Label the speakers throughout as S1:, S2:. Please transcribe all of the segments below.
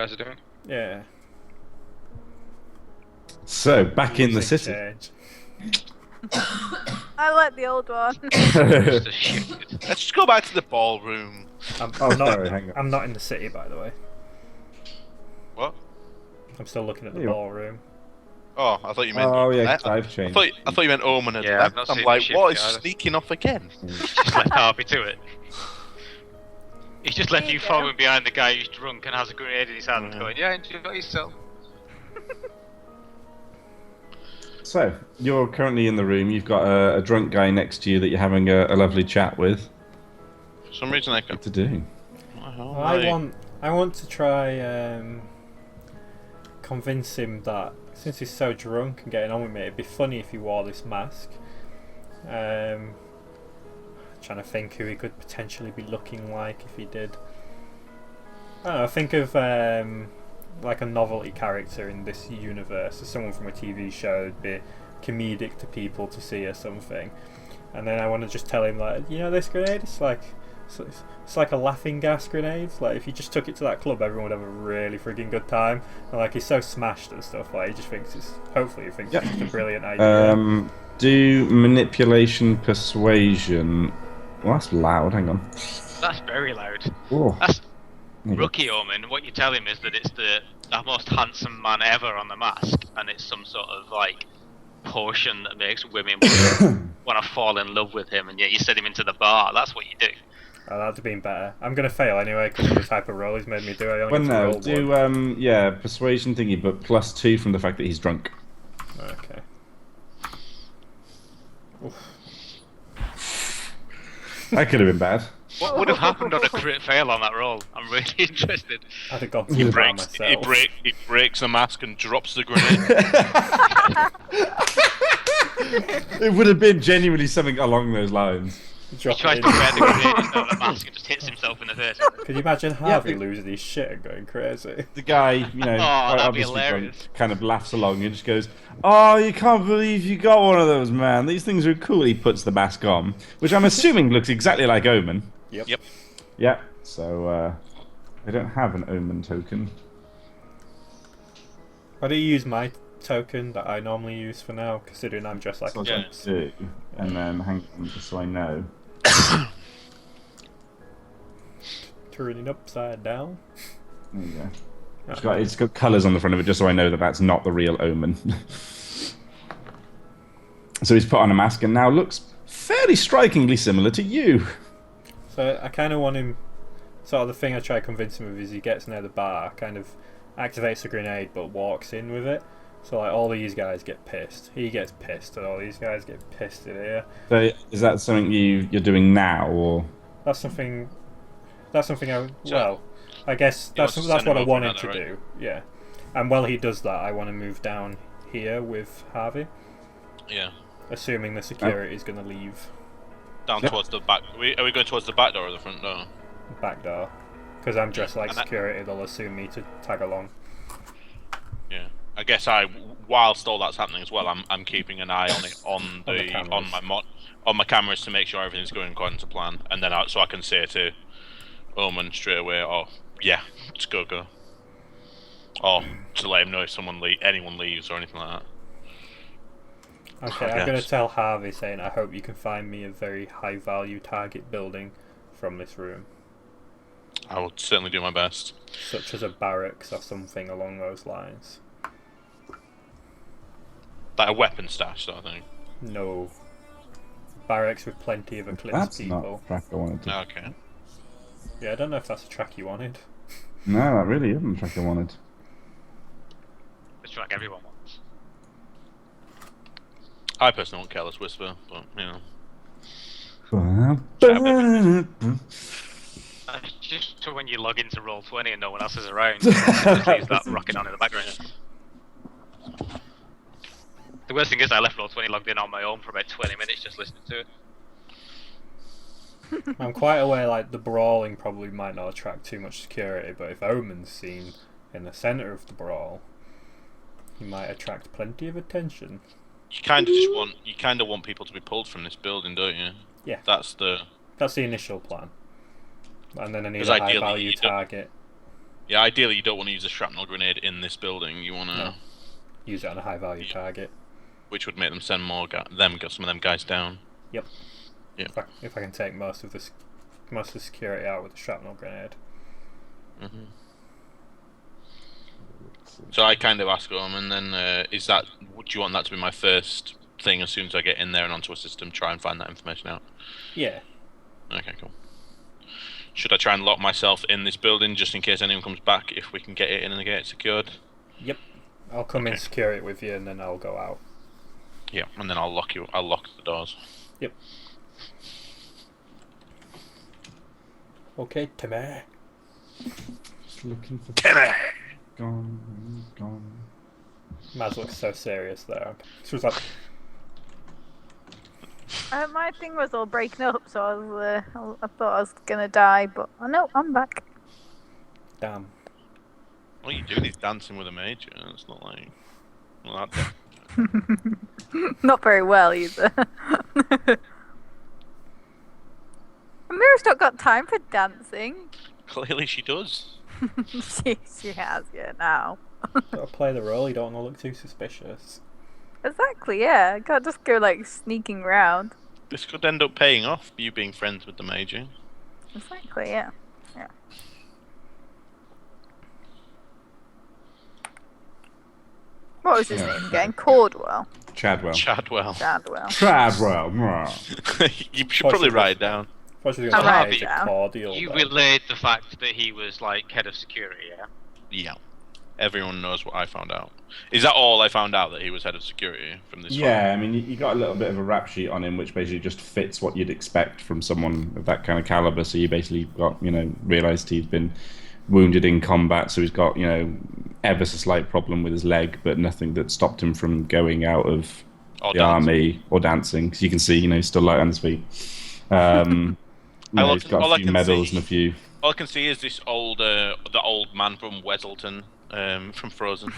S1: guys are doing?
S2: Yeah.
S3: So, back in the
S2: Music
S3: city.
S2: change.
S4: I like the old one.
S1: Just a shit.
S5: Let's just go back to the ballroom.
S2: I'm
S3: Oh,
S2: not.
S3: sorry, hang on.
S2: I'm not in the city, by the way.
S5: What?
S2: I'm still looking at the
S3: You are.
S2: ballroom.
S5: Oh, I thought you meant.
S3: Oh, yeah,
S5: left.
S3: 'cause I've
S5: I
S3: changed.
S5: thought you meant Omen had
S1: Yeah, I've
S5: left.
S1: not
S5: I'm
S1: seen
S5: like,
S1: the
S5: what? Is
S1: ship yet.
S5: sneaking off again?
S1: Just left Harvey to it. He's just left
S4: There
S1: you
S4: you go.
S1: following behind the guy who's drunk and has a grenade in his hand,
S5: Mhm.
S1: going, "Yeah, enjoy yourself."
S3: So, you're currently in the room. You've got a drunk guy next to you that you're having a lovely chat with.
S5: For some reason, I can.
S3: What to do?
S2: I want to try convince him that since he's so drunk and getting on with me, it'd be funny if he wore this mask. Trying to think who he could potentially be looking like if he did. I don't know. Think of like a novelty character in this universe, so someone from a TV show would be comedic to people to see or something. And then I want to just tell him like, you know, this grenade, it's like a laughing gas grenade. Like if you just took it to that club, everyone would have a really frigging good time. And like he's so smashed and stuff, like he just thinks hopefully he thinks it's just a brilliant idea.
S3: Do manipulation, persuasion. Well, that's loud. Hang on.
S1: That's very loud.
S3: Oh.
S1: That's
S3: There you go.
S1: rookie Omen. What you tell him is that it's the most handsome man ever on the mask, and it's some sort of like potion that makes women want to fall in love with him, and yet you send him into the bar. That's what you do.
S2: Oh, that'd have been better. I'm gonna fail anyway because of the type of roll he's made me do. I only
S3: Well,
S2: get to
S3: no,
S2: roll
S3: do
S2: one.
S3: yeah, persuasion thingy, but +2 from the fact that he's drunk.
S2: Okay. Oof.
S3: That could have been bad.
S1: What would have happened on a crit fail on that roll? I'm really interested.
S2: I'd have gone to
S3: He
S2: the bar
S5: Breaks,
S2: myself.
S5: he breaks the mask and drops the grenade.
S3: It would have been genuinely something along those lines.
S1: He
S2: Drop
S1: tries
S2: it
S1: to
S2: in.
S1: wear the grenade instead of the mask and just hits himself in the face.
S2: Could you imagine Harvey
S3: but-
S2: losing his shit and going crazy?
S3: The guy, you know, quite
S1: that'd be
S3: obviously drunk,
S1: hilarious.
S3: kind of laughs along and just goes, "Oh, you can't believe you got one of those, man. These things are cool." He puts the mask on, which I'm assuming looks exactly like Omen.
S2: Yep.
S5: Yep.
S3: Yeah, so I don't have an Omen token.
S2: Why do you use my token that I normally use for now, considering I'm dressed like a
S3: So
S5: Yeah.
S2: dunce?
S3: do, and then hang on, just so I know.
S2: Turning upside down.
S3: There you go. It's got colours on the front of it, just so I know that that's not the real Omen. So he's put on a mask and now looks fairly strikingly similar to you.
S2: So I kind of want him. Sort of the thing I try to convince him of is he gets near the bar, kind of activates the grenade, but walks in with it. So like all these guys get pissed. He gets pissed, and all these guys get pissed in here.
S3: So is that something you're doing now, or?
S2: That's something. That's something I.
S5: So-
S2: Well, I guess
S5: He
S2: that's
S5: wants to
S2: that's
S5: send
S2: what I
S5: him over
S2: want him
S5: another,
S2: to
S5: right?
S2: do. Yeah. And while he does that, I want to move down here with Harvey,
S5: Yeah.
S2: assuming the security is going to leave
S5: Down
S3: Yep.
S5: towards the back. Are we going towards the back door or the front door?
S2: the back door. Because I'm dressed like
S5: And that-
S2: security, they'll assume me to tag along.
S5: Yeah. I guess whilst all that's happening as well, I'm keeping an eye on it on
S2: On the
S5: the
S2: cameras.
S5: on my cameras to make sure everything's going according to plan, and then so I can say to Omen straight away, "Oh yeah, let's go." Or to let him know if anyone leaves or anything like that.
S2: Okay,
S5: I
S2: I'm going
S5: guess.
S2: to tell Harvey saying I hope you can find me a very high value target building from this room,
S5: I will certainly do my best.
S2: such as a barracks or something along those lines.
S5: Like a weapon stash sort of thing.
S2: No. Barracks with plenty of eclipse
S3: That's
S2: people.
S3: not the track I wanted to.
S5: Okay.
S2: Yeah, I don't know if that's a track you wanted.
S3: No, that really isn't the track I wanted.
S1: It's like everyone wants.
S5: I personally won't Careless Whisper, but you know.
S1: It's just so when you log into Roll20 and no one else is around, it just leaves that rocking on in the background. The worst thing is I left Roll20 logged in on my own for about 20 minutes just listening to it.
S2: I'm quite aware like the brawling probably might not attract too much security, but if Omen's seen in the centre of the brawl, he might attract plenty of attention.
S5: You kind of want people to be pulled from this building, don't you?
S2: Yeah.
S5: That's the
S2: That's the initial plan. And then I need
S5: 'Cause
S2: a high
S5: ideally
S2: value
S5: you don't-
S2: target.
S5: Yeah, ideally you don't want to use a shrapnel grenade in this building. You want to,
S2: No. Use it on a high value target.
S5: which would make them send some of them guys down.
S2: Yep.
S5: Yeah.
S2: If I can take most of the security out with a shrapnel grenade.
S5: Hmm. So I kind of ask him, and then would you want that to be my first thing as soon as I get in there and onto a system, try and find that information out?
S2: Yeah.
S5: Okay, cool. Should I try and lock myself in this building just in case anyone comes back if we can get it in and get it secured?
S2: Yep. I'll come in, secure it with you, and then I'll go out.
S5: Yeah, and then I'll lock the doors.
S2: Yep. Okay, Timmy.
S3: Just looking for
S5: Timmy!
S3: Gone.
S2: Maz looks so serious there. She was like,
S4: My thing was all breaking up, so I thought I was gonna die, but no, I'm back.
S2: damn.
S5: All you're doing is dancing with a major. It's not like... Well, that
S4: Not very well either. Amira's not got time for dancing.
S5: clearly she does.
S4: she has, yeah, now.
S2: Gotta play the role, you don't want to look too suspicious.
S4: Exactly, yeah. I can't just go like sneaking around.
S5: This could end up paying off, you being friends with the major.
S4: Exactly, yeah. What was his name again? Cordwell.
S3: Chadwell.
S5: Chadwell. You should probably write it down.
S2: Thought she was
S4: I'll
S2: gonna
S4: write
S2: say
S4: it down.
S2: cordial.
S1: You
S2: though.
S1: relayed the fact that he was like head of security, yeah?
S5: Yeah. Everyone knows what I found out. Is that all I found out, that he was head of security from this
S3: Yeah, I mean, you got a little bit of a rap sheet on him, which basically just fits what you'd expect from someone of that kind of caliber. So you basically got, realised he's been wounded in combat, so he's got, ever so slight problem with his leg, but nothing that stopped him from going out of
S5: Or
S3: the
S5: dancing.
S3: army or dancing. Because you can see, he's still light on his feet. He's got
S5: all
S3: a
S5: I
S3: few
S5: can
S3: medals
S5: see-
S3: and a few.
S5: All I can see is this the old man from Weselton, from Frozen.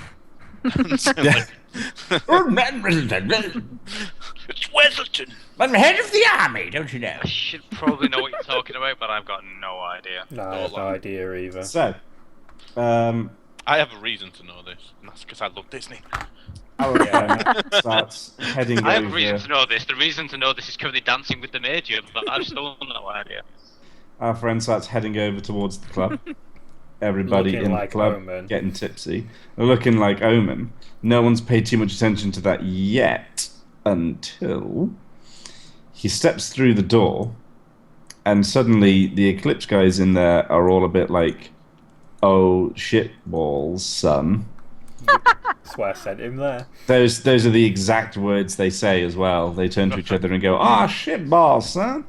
S3: Oh, man,
S5: It's Weselton!
S3: I'm head of the army, don't you know?
S1: I should probably know what you're talking about, but I've got no idea.
S2: No, I have no idea either.
S3: So,
S5: I have a reason to know this, and that's because I love Disney.
S3: our friend starts heading
S1: I have a
S3: over.
S1: reason to know this. The reason to know this is currently dancing with the major, but I've still no idea.
S3: Our friend starts heading over towards the club. Everybody
S2: Looking
S3: in
S2: like
S3: the club
S2: Omen.
S3: getting tipsy. They're looking like Omen. No one's paid too much attention to that yet until he steps through the door, and suddenly the Eclipse guys in there are all a bit like, "Oh shit balls, son."
S2: That's why I sent him there.
S3: Those are the exact words they say as well. They turn to each other and go, "Ah, shit balls, son."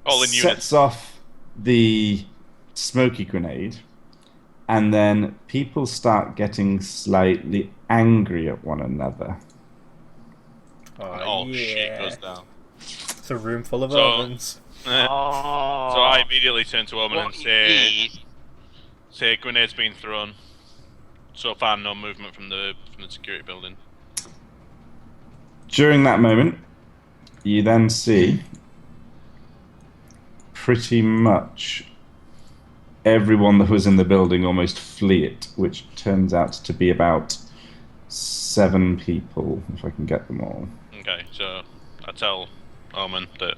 S5: All in unison.
S3: Sets off the smoky grenade, and then people start getting slightly angry at one another.
S5: Oh, shit
S2: yeah.
S5: goes down.
S2: It's a room full of
S5: So-
S2: omens.
S5: So I immediately turn to Omen and
S1: What you need-
S5: say grenade's been thrown. So far, no movement from the security building.
S3: During that moment, you then see pretty much everyone that was in the building almost flee it, which turns out to be about 7 people, if I can get them all.
S5: Okay, so I tell Omen that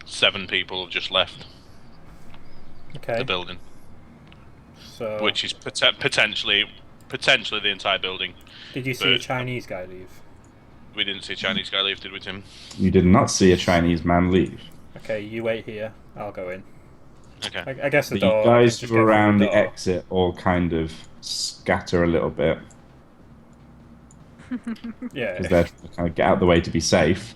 S5: 7 people have just left
S2: Okay.
S5: the building,
S2: So,
S5: which is potentially the entire building.
S2: did you see a
S5: but-
S2: Chinese guy leave?
S5: We didn't see a Chinese guy leave, did we, Tim?
S3: You did not see a Chinese man leave.
S2: Okay, you wait here. I'll go in.
S5: Okay.
S2: I guess the
S3: The
S2: door.
S3: guys
S2: just
S3: who are
S2: get through
S3: around the
S2: door.
S3: exit all kind of scatter a little bit,
S2: Yeah.
S3: because they're trying to kind of get out of the way to be safe.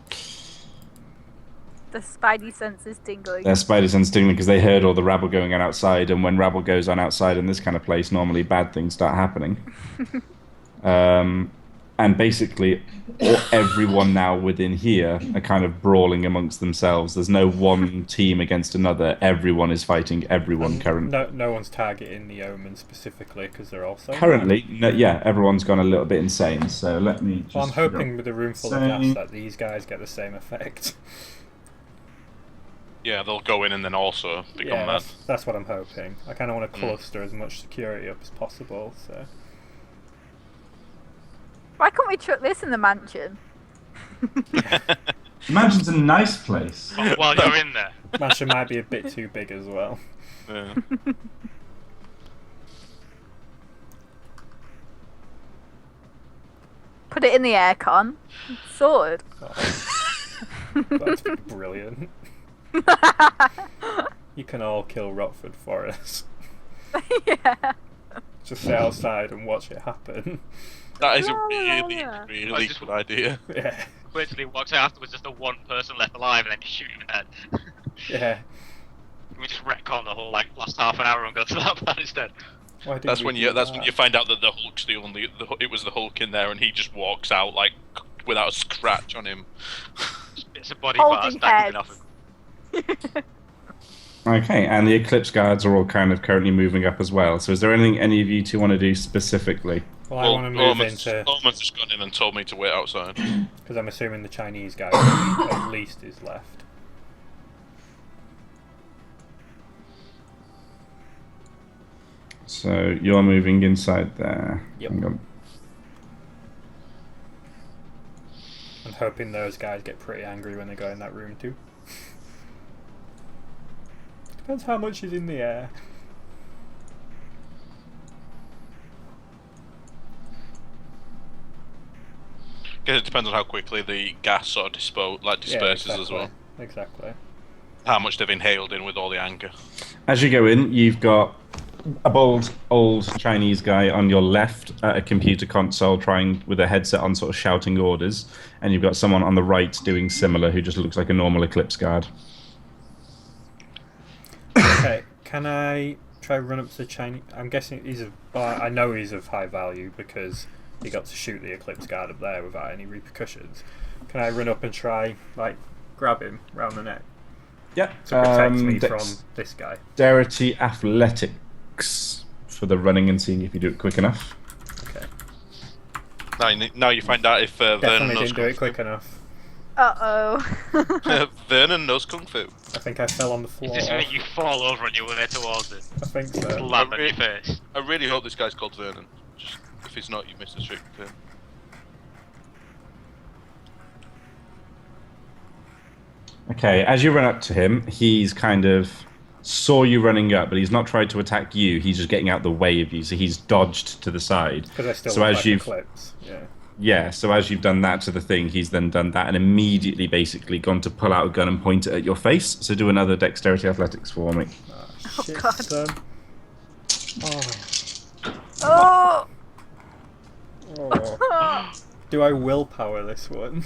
S4: The spidey sense is tingling.
S3: Their spider sense tingling because they heard all the rabble going on outside, and when rabble goes on outside in this kind of place, normally bad things start happening. And basically, everyone now within here are kind of brawling amongst themselves. There's no one team against another. Everyone is fighting everyone currently.
S2: No one's targeting the omen specifically because they're also
S3: Currently, no, yeah, everyone's gone a little bit insane. So let me just.
S2: Well, I'm hoping with the room full of
S3: Same.
S2: gas that these guys get the same effect.
S5: Yeah, they'll go in and then also become
S2: Yeah,
S5: mad.
S2: that's what I'm hoping. I kind of want to cluster as much security up as possible. So
S4: Why can't we chuck this in the mansion?
S3: Mansion's a nice place.
S1: While you're in there.
S2: mansion might be a bit too big as well.
S5: Yeah.
S4: Put it in the aircon. Sorted.
S2: That's brilliant. You can all kill Rockford for us.
S4: Yeah.
S2: Just sit outside and watch it happen.
S5: That is a
S4: La, la,
S5: really,
S4: la.
S5: really good idea.
S2: Yeah.
S1: Literally walks out afterwards, just the one person left alive, and then you shoot him in the head.
S2: Yeah.
S1: We just retcon the whole last half an hour and go to that plan instead.
S2: Why did
S5: That's
S2: we
S5: when
S2: do
S5: you
S2: that?
S5: find out that the Hulk's the only it was the Hulk in there, and he just walks out like without a scratch on him.
S1: Just bits of body parts
S4: Holding
S1: dangling
S4: heads.
S1: off him.
S3: Okay, and the Eclipse guards are all kind of currently moving up as well. So is there anything any of you two want to do specifically?
S2: Well, I want to move into
S5: Omen's just gone in and told me to wait outside.
S2: because I'm assuming the Chinese guy at least is left.
S3: So you're moving inside there.
S2: Yep.
S3: Hang on.
S2: I'm hoping those guys get pretty angry when they go in that room too. Depends how much is in the air.
S5: Guess it depends on how quickly the gas sort of disperses as well.
S2: Exactly.
S5: How much they've inhaled in with all the anger.
S3: As you go in, you've got a bald old Chinese guy on your left at a computer console trying with a headset on, sort of shouting orders, and you've got someone on the right doing similar who just looks like a normal Eclipse guard.
S2: Okay, can I try run up to the Chinese? I'm guessing he's of. Well, I know he's of high value because he got to shoot the Eclipse guard up there without any repercussions. Can I run up and try grab him round the neck
S3: Yep.
S2: to protect me from this guy?
S3: Dexterity athletics for the running and seeing if you do it quick enough.
S2: Okay.
S5: Now you find out if Vernon
S2: Definitely
S5: knows
S2: didn't do
S5: kung
S2: it quick enough.
S4: Uh-oh.
S5: Vernon knows kung fu.
S2: I think I fell on the floor.
S1: It's just make you fall over on your way towards it.
S2: I think so.
S1: Land on your face.
S5: I really hope this guy's called Vernon. Just, if he's not, you missed a trick.
S3: Okay, as you run up to him, he's kind of saw you running up, but he's not tried to attack you. He's just getting out the way of you, so he's dodged to the side.
S2: Because I still
S3: So
S2: look
S3: as
S2: like
S3: you've-
S2: Eclipse. Yeah.
S3: Yeah, so as you've done that to the thing, he's then done that and immediately basically gone to pull out a gun and point it at your face. So do another dexterity athletics for me.
S2: Oh, shit,
S4: God.
S2: son. Oh.
S4: Oh!
S2: Oh. Do I willpower this one?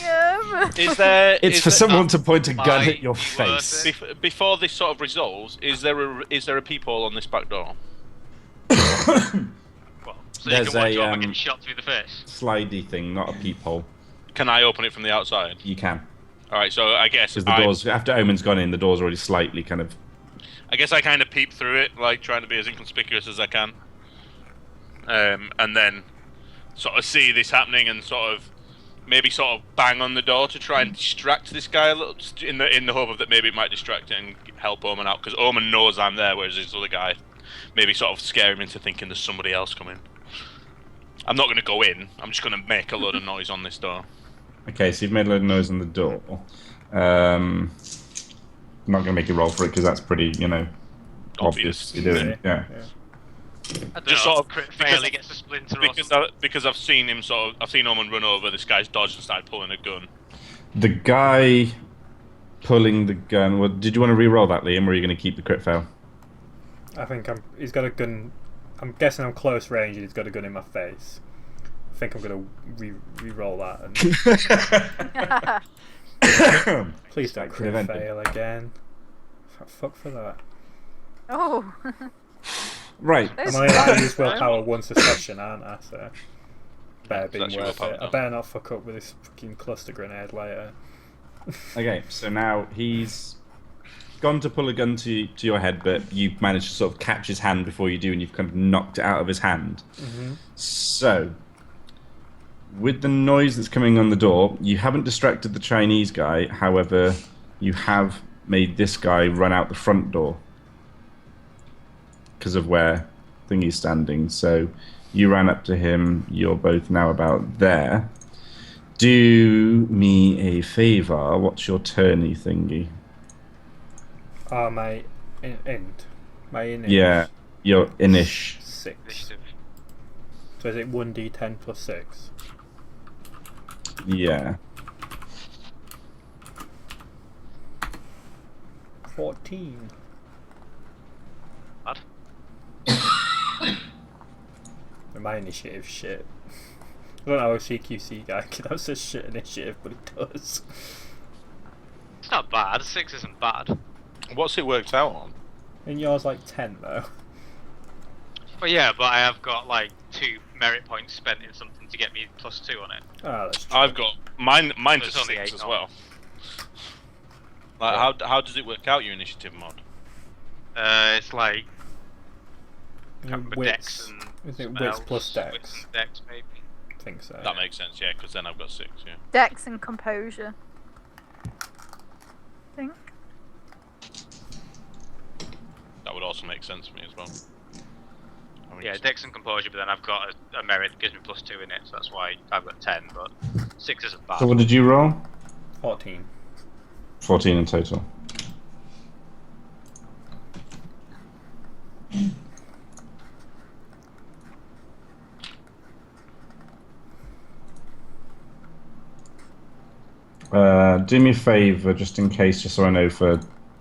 S4: Yeah.
S5: Is there?
S3: It's
S5: is
S3: for
S5: there-
S3: someone to point a gun
S1: Might
S3: at your
S1: be
S3: face.
S1: worth it.
S5: Before this sort of resolves, is there a peephole on this back door?
S1: Well, so
S3: There's
S1: you can watch
S3: a,
S1: over getting shot through the face.
S3: Slidey thing, not a peephole.
S5: Can I open it from the outside?
S3: You can.
S5: All right, so I guess
S3: Because the doors, after Omen's gone in, the door's already slightly kind of...
S5: I guess I kind of peep through it, like trying to be as inconspicuous as I can, and then sort of see this happening and sort of bang on the door to try and distract this guy a little, in the hope of that maybe it might distract it and help Omen out, because Omen knows I'm there, whereas this other guy maybe sort of scare him into thinking there's somebody else coming. I'm not going to go in. I'm just going to make a load of noise on this door.
S3: Okay, so you've made a load of noise on the door. I'm not going to make you roll for it because that's pretty,
S5: Obvious.
S3: obvious you're doing. Yeah.
S1: I don't
S5: Just
S1: know,
S5: sort of-
S1: crit
S5: because-
S1: fail, he gets a splinter or something.
S5: Because I've seen him I've seen Omen run over. This guy's dodged and started pulling a gun.
S3: The guy pulling the gun... Well, did you want to re-roll that, Liam, or are you going to keep the crit fail?
S2: I think he's got a gun. I'm guessing I'm close range and he's got a gun in my face. I think I'm going to re-roll that. And please don't crit
S3: Prevented.
S2: fail again. Fuck for that.
S4: Oh.
S3: Right.
S2: I'm only allowed to use willpower once a session, aren't I? So better be
S5: That's your
S2: worth
S5: willpower
S2: it. I
S5: now.
S2: better not fuck up with this fucking cluster grenade later.
S3: Okay, so now he's gone to pull a gun to your head, but you managed to sort of catch his hand before you do, and you've kind of knocked it out of his hand.
S2: Mm-hmm.
S3: So, with the noise that's coming on the door, you haven't distracted the Chinese guy. However, you have made this guy run out the front door because of where Thingy's standing. So you ran up to him. You're both now about there. Do me a favour. What's your turny thingy?
S2: My end. My initial.
S3: Yeah, your inish.
S2: 6.
S1: Initiative.
S2: So is it 1d10 plus 6?
S3: Yeah.
S2: 14.
S1: Bad.
S2: My initiative shit. I don't know how a CQC guy can have such shit initiative, but it does.
S1: It's not bad. 6 isn't bad.
S5: What's it worked out on?
S2: And yours like 10 though.
S1: Well, yeah, but I have got like 2 merit points spent in something to get me +2 on it.
S2: Ah, that's true.
S5: I've got mine. Mine's
S1: It's
S5: a
S1: only
S5: 6
S1: 8
S5: as
S1: now.
S5: well. Like, how does it work out your initiative mod?
S1: It's like
S2: Is
S1: can't
S2: it
S1: remember
S2: wits?
S1: Dex and
S2: Is it
S1: something
S2: wits
S1: else.
S2: plus Dex?
S1: Wits and Dex, maybe.
S2: I think so.
S5: That makes sense, yeah, because then I've got 6. Yeah.
S4: Dex and composure. I think.
S5: That would also make sense for me as well. I mean,
S1: Yeah, Dex and Composure, but then I've got a merit that gives me +2 in it, so that's why I've got 10. But 6 isn't bad.
S3: So what did you roll?
S2: 14.
S3: 14 in total. Do me a favour, just in case, just so I know for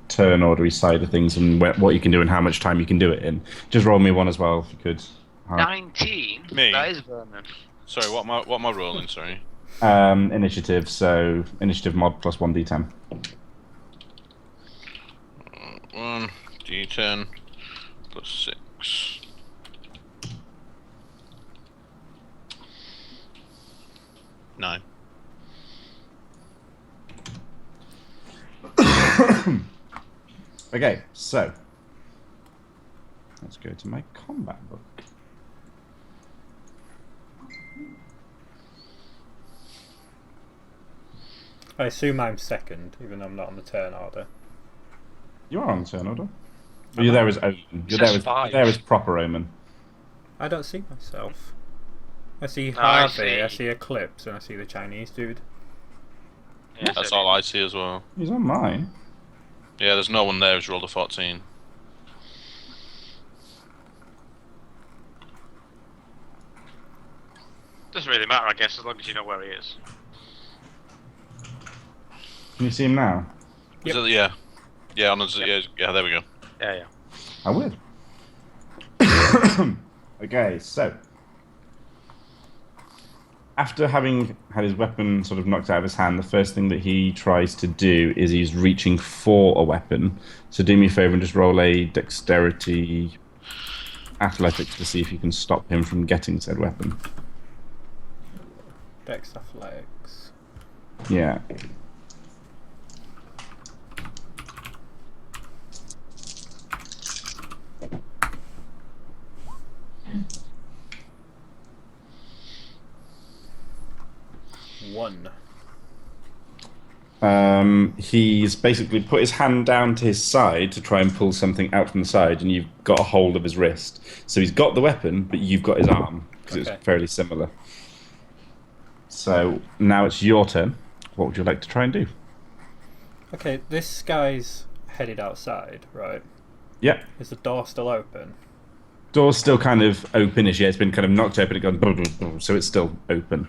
S3: turn ordery side of things and what you can do and how much time you can do it in. Just roll me one as well, if you could.
S1: 19.
S5: Me?
S1: That is Vernon.
S5: sorry, what am I rolling? Sorry.
S3: Initiative, so initiative mod plus 1d10.
S5: 1d10 plus 6. Nine.
S3: Okay, so let's go to my combat book.
S2: I assume I'm second, even though I'm not on the turn order.
S3: You are on the turn order. But you're there as Omen. You're
S1: Says
S3: there as,
S1: five.
S3: there as proper Omen.
S2: I don't see myself. I see
S1: I
S2: Harvey, I
S1: see.
S2: see Eclipse, and I see the Chinese dude.
S1: Yeah,
S5: That's
S1: so
S5: all I see as well.
S3: He's on mine.
S5: Yeah, there's no one there who's rolled a 14.
S1: Doesn't really matter, I guess, as long as you know where he is.
S3: Can you see him now?
S5: Is it, yeah. Yeah, on his, yeah, there we go.
S1: Yeah, yeah.
S3: I would. Okay, so after having had his weapon sort of knocked out of his hand, the first thing that he tries to do is he's reaching for a weapon. So do me a favor and just roll a dexterity athletics to see if you can stop him from getting said weapon.
S2: Dex Athletics.
S3: Yeah.
S2: One.
S3: He's basically put his hand down to his side to try and pull something out from the side, and you've got a hold of his wrist. So he's got the weapon, but you've got his arm, because
S2: Okay.
S3: it's fairly similar. So now it's your turn. What would you like to try and do?
S2: Okay, this guy's headed outside, right?
S3: Yeah.
S2: Is the door still open?
S3: Door's still kind of openish. Yeah, it's been kind of knocked open. It gone boom, boom, boom, so it's still open.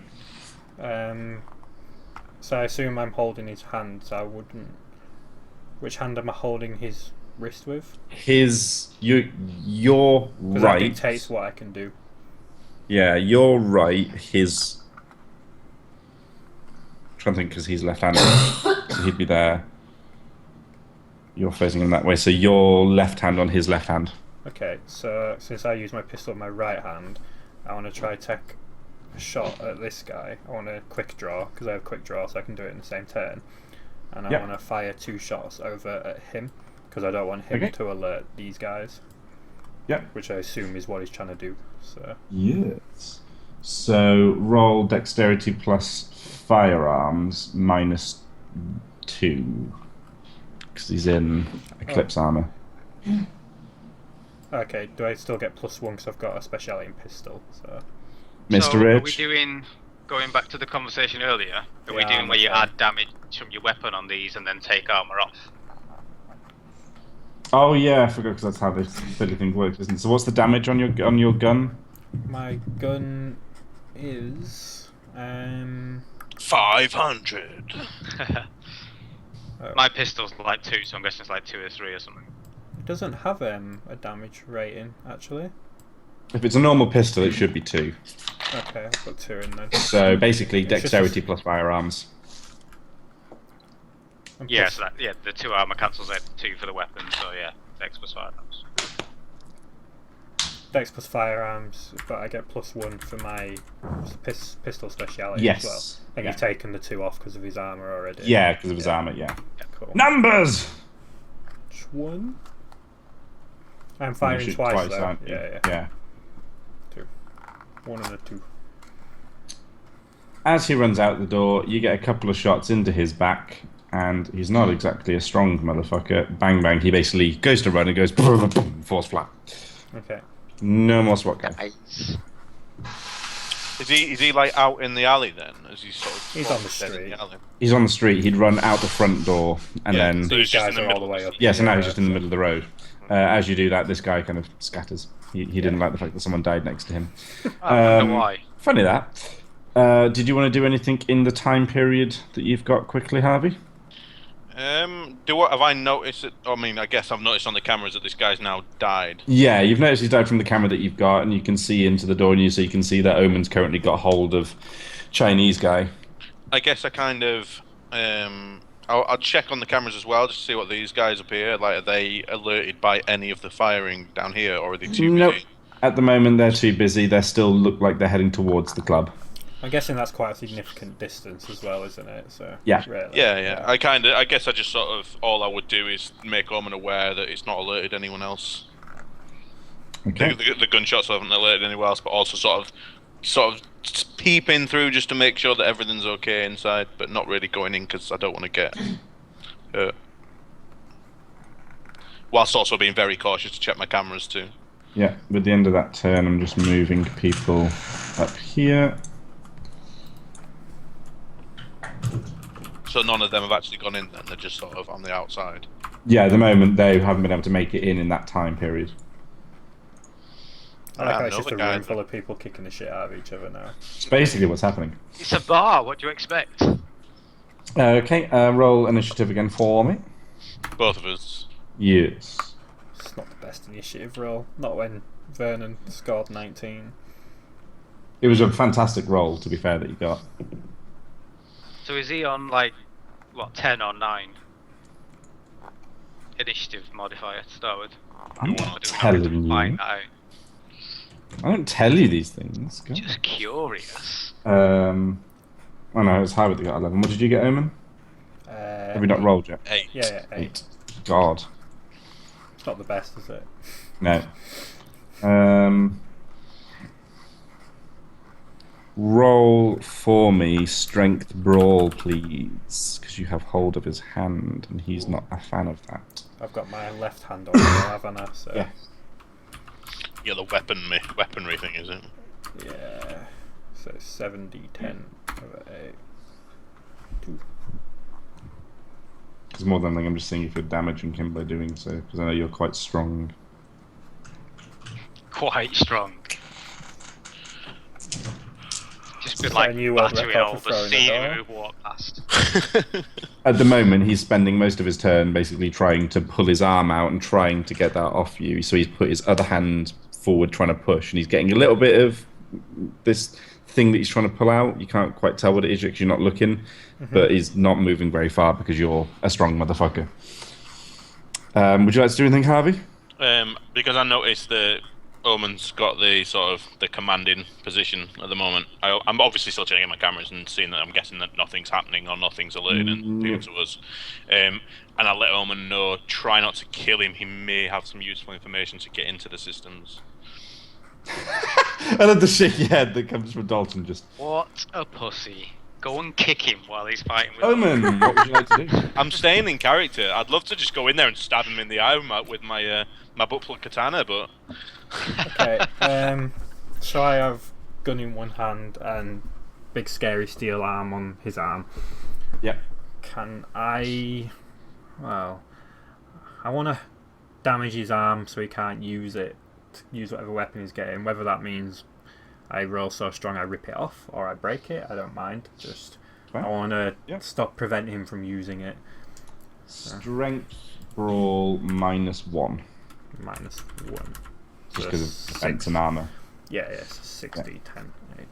S2: So I assume I'm holding his hand, so I wouldn't... Which hand am I holding his wrist with?
S3: Your
S2: Because that
S3: right.
S2: dictates what I can do.
S3: Yeah, your right. His. I'm trying to think because he's left-handed, so he'd be there. You're facing him that way, so your left hand on his left hand.
S2: Okay, so since I use my pistol with my right hand, I want to try take a shot at this guy. I want to quick draw, because I have quick draw, so I can do it in the same turn. And I
S3: Yep.
S2: want to fire 2 shots over at him, because I don't want him
S3: Okay.
S2: to alert these guys.
S3: Yep.
S2: Which I assume is what he's trying to do. So
S3: Yes. So roll dexterity plus firearms -2. because he's in Eclipse armor.
S2: Okay, do I still get +1 because I've got a speciality in pistol? So
S3: Mr.
S1: So are we
S3: Rich?
S1: doing, going back to the conversation earlier, are we
S2: Yeah,
S1: doing
S2: I'm
S1: where you
S2: okay.
S1: add damage from your weapon on these and then take armor off?
S3: Oh yeah, I forgot because that's how this ability thing works, isn't it? So what's the damage on your gun?
S2: my gun is
S5: 500.
S1: My pistol's like 2, so I'm guessing it's like 2 or 3 or something.
S2: it doesn't have a damage rating actually.
S3: If it's a normal pistol, it should be 2.
S2: Okay, I've got 2 in then.
S3: So basically,
S2: It's just
S3: dexterity plus firearms.
S2: And
S1: Yeah,
S2: plus-
S1: so that, the 2 armor cancels out 2 for the weapon, so yeah, Dex plus firearms.
S2: Dex plus firearms, but I get +1 for my pistol speciality
S3: Yes.
S2: as well. And you've taken the 2 off because of his armor already.
S3: Yeah, because of his armor. Yeah.
S2: Cool.
S3: Numbers.
S2: Which one? I'm firing
S3: shoot
S2: twice though.
S3: aren't you?
S2: Yeah.
S3: Yeah.
S2: 2. 1 and a 2.
S3: As he runs out the door, you get a couple of shots into his back, and he's not exactly a strong motherfucker. Bang bang. He basically goes to run and goes boom, boom, falls flat.
S2: Okay.
S3: No more SWAT guy.
S1: Nice.
S5: Is he like out in the alley then? Is he sort of?
S2: He's on the
S5: dead in
S2: street.
S5: alley?
S3: He's on the street. He'd run out the front door, and
S5: Yeah,
S3: then
S5: so he's just
S2: These
S5: in
S2: guys
S5: the
S2: are all the
S5: middle
S2: way
S5: of
S2: up.
S3: yeah, so now he's
S2: Yeah,
S3: just in the middle of the road. As you do that, this guy kind of scatters. He didn't like the fact that someone died next to him.
S1: I wonder why.
S3: Funny that. Did you want to do anything in the time period that you've got quickly, Harvey?
S5: Have I noticed it? I mean, I guess I've noticed on the cameras that this guy's now died.
S3: Yeah, you've noticed he's died from the camera that you've got, and you can see into the door, and so you can see that Omen's currently got hold of Chinese guy.
S5: I guess I kind of I'll check on the cameras as well just to see what these guys appear. Like, are they alerted by any of the firing down here, or are they too
S3: Nope.
S5: busy?
S3: At the moment, they're too busy. They still look like they're heading towards the club.
S2: I'm guessing that's quite a significant distance as well, isn't it? So
S3: Yeah.
S2: really,
S5: Yeah. I guess I just sort of all I would do is make Omen aware that it's not alerted anyone else.
S3: Okay.
S5: The gunshots haven't alerted anyone else, but also sort of peeping through just to make sure that everything's okay inside, but not really going in because I don't want to get hurt. Whilst also being very cautious to check my cameras too.
S3: Yeah, with the end of that turn, I'm just moving people up here.
S5: So none of them have actually gone in then, they're just sort of on the outside.
S3: Yeah, at the moment, they haven't been able to make it in that time period.
S2: I like how it's just
S5: Another
S2: a
S5: guy
S2: room
S5: that-
S2: full of people kicking the shit out of each other now.
S3: It's basically what's happening.
S1: It's a bar, what do you expect?
S3: Okay, roll initiative again for me.
S5: Both of us.
S3: Yes.
S2: It's not the best initiative roll. Not when Vernon scored 19.
S3: It was a fantastic roll, to be fair, that you got.
S1: So is he on like, what, 10 or 9? Initiative modifier to start with.
S3: I'm
S1: Or
S3: not
S1: do we
S3: telling you.
S1: find that out?
S3: I don't tell you these things. God.
S1: Just curious.
S3: Oh no, it's Harvey that got 11. What did you get, Omen? Have you not rolled yet?
S5: 8.
S2: Yeah, 8.
S3: God.
S2: It's not the best, is it?
S3: No. Roll for me strength brawl, please, because you have hold of his hand, and he's not a fan of that.
S2: I've got my left hand on it, haven't I? So,
S3: Yeah.
S5: Yeah, the weaponry thing, is it?
S2: yeah. So 7d10 over 8. 2.
S3: Because more than anything, I'm just seeing if you're damaging him by doing so, because I know you're quite strong.
S1: Quite strong. Just been
S2: Is that
S1: like
S2: a new world
S1: battering
S2: record
S1: all
S2: for
S1: the
S2: throwing a
S1: scenery
S2: door?
S1: we walk past.
S3: At the moment, he's spending most of his turn basically trying to pull his arm out and trying to get that off you. So he's put his other hand forward trying to push, and he's getting a little bit of this thing that he's trying to pull out. You can't quite tell what it is because you're not looking, but he's not moving very far because you're a strong motherfucker. Would you like to do anything, Harvey?
S5: Because I noticed that Omen's got the sort of the commanding position at the moment. I'm obviously still checking my cameras and seeing that I'm guessing that nothing's happening or nothing's alerted and people to us. And I let Omen know, try not to kill him. He may have some useful information to get into the systems.
S3: I love the shaky head that comes from Dalton. Just
S1: What a pussy. Go and kick him while he's fighting with
S3: Omen, what would you like to do?
S5: I'm staying in character. I'd love to just go in there and stab him in the eye with my my butt plug katana, but
S2: Okay. So I have gun in one hand and big scary steel arm on his arm.
S3: Yep.
S2: Can I? Well, I want to damage his arm so he can't use it. Use whatever weapon he's getting. Whether that means I roll so strong I rip it off or I break it, I don't mind. Just I want to stop preventing him from using it.
S3: Strength brawl -1.
S2: -1.
S3: Just because of defense and armor.
S2: Yeah, yes. 60, 10, 8.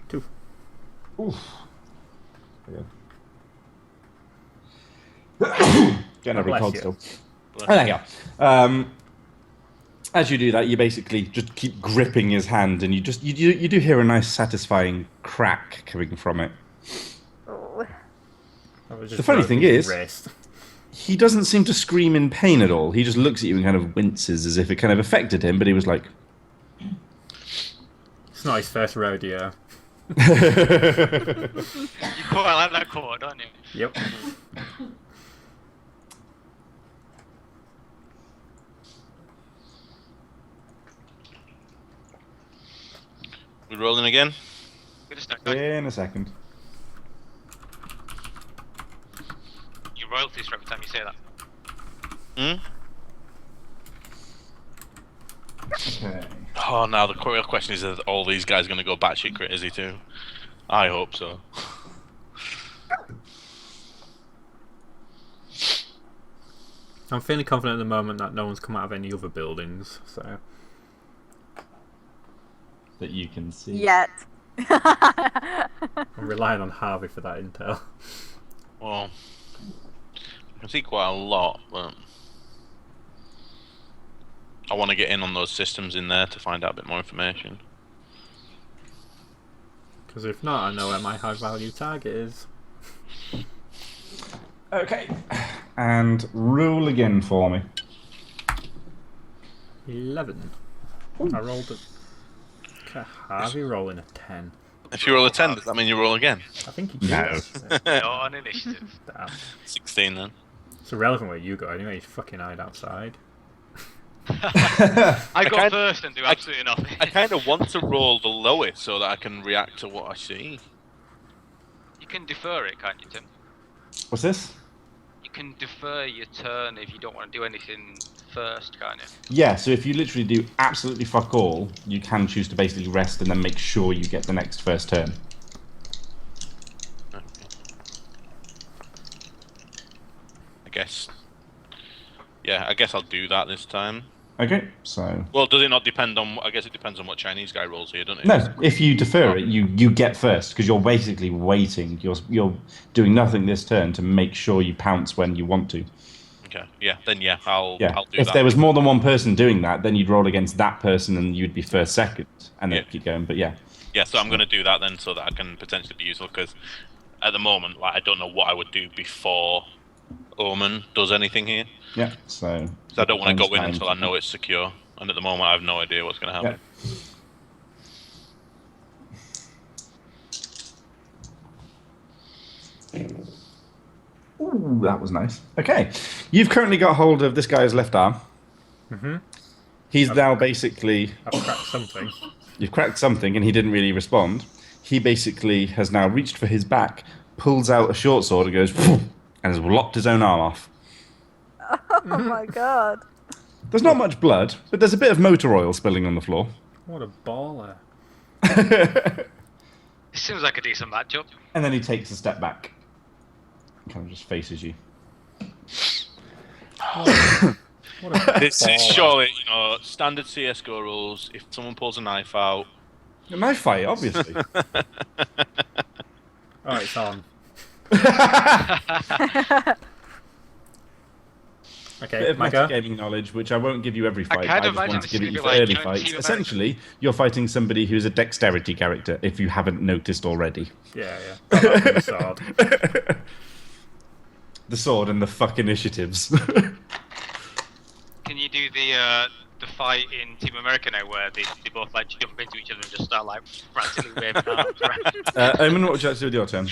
S2: 2.
S3: Oof. Getting a
S2: Bless
S3: recoil
S2: you.
S3: still. Oh, there you go. As you do that, you basically just keep gripping his hand, and you do hear a nice, satisfying crack coming from it.
S4: Oh.
S2: The
S3: funny thing is, he doesn't seem to scream in pain at all. He just looks at you and kind of winces as if it kind of affected him, but he was like...
S2: It's not his first rodeo.
S1: You quite like that chord, don't you?
S2: Yep.
S5: we rolling again.
S1: Good stuff.
S3: In a second.
S1: You royalties for every time you say that.
S3: Okay.
S5: Oh, now the real question is: are all these guys going to go batshit crazy too? I hope so.
S2: I'm feeling confident at the moment that no one's come out of any other buildings, so...
S3: That you can see.
S4: Yet.
S2: I'm relying on Harvey for that intel.
S5: Well, I can see quite a lot, but I want to get in on those systems in there to find out a bit more information.
S2: Because if not, I know where my high value target is.
S3: Okay. And roll again for me.
S2: 11. I rolled a... Okay, Harvey rolling a 10.
S5: If you roll a 10, does that mean you roll again?
S2: I think he
S3: No.
S2: does.
S1: Not on initiative.
S2: Damn.
S5: 16 then.
S2: It's irrelevant where you go anyway, you fucking hide outside.
S1: I go
S5: can't-
S1: first and do absolutely nothing.
S5: I kind of want to roll the lowest so that I can react to what I see.
S1: You can defer it, can't you, Tim?
S3: What's this?
S1: You can defer your turn if you don't want to do anything first, can't you?
S3: Yeah, so if you literally do absolutely fuck all, you can choose to basically rest and then make sure you get the next first turn.
S5: Okay. I guess. Yeah, I guess I'll do that this time.
S3: Okay, so...
S5: Well, does it not depend on... I guess it depends on what Chinese guy rolls here, doesn't it?
S3: No, if you defer it, you get first, because you're basically waiting. You're doing nothing this turn to make sure you pounce when you want to.
S5: Okay, yeah, then yeah, I'll do
S3: If
S5: that.
S3: there was more than one person doing that, then you'd roll against that person and you'd be first, second, and then keep going, but yeah.
S5: Yeah, so I'm going to do that then so that I can potentially be useful, because at the moment, like, I don't know what I would do before Omen does anything here.
S3: Yeah, so...
S5: So I don't want to go in until I know it's secure, and at the moment I have no idea what's going to happen.
S3: Ooh, that was nice. Okay, you've currently got hold of this guy's left arm.
S2: Mm-hmm.
S3: He's now basically...
S2: I've cracked something.
S3: You've cracked something and he didn't really respond. He basically has now reached for his back, pulls out a short sword and goes... and has lopped his own arm off.
S4: Oh my god.
S3: There's not much blood, but there's a bit of motor oil spilling on the floor.
S2: What a baller.
S1: It seems like a decent matchup.
S3: And then he takes a step back. Kind of just faces you.
S2: What a
S5: This is
S2: baller.
S5: surely, standard CSGO rules. If someone pulls a knife out...
S3: A knife fight, obviously.
S2: Oh, it's on.
S3: Bit
S2: Okay,
S3: of
S2: my go.
S3: metagaming knowledge, which I won't give you every fight.
S1: kind
S3: I
S1: of
S3: just
S1: imagine
S3: want to
S1: this
S3: give
S1: is
S3: it you
S1: gonna
S3: for
S1: be
S3: early
S1: like
S3: fights.
S1: Team America.
S3: Essentially, you're fighting somebody who's a dexterity character, if you haven't noticed already.
S2: Yeah. The sword.
S3: The sword and the fuck initiatives.
S1: Can you do the the fight in Team America now, where they both like jump into each other and just start like frantically waving arms around.
S3: Omen, what would you like to do with your turn?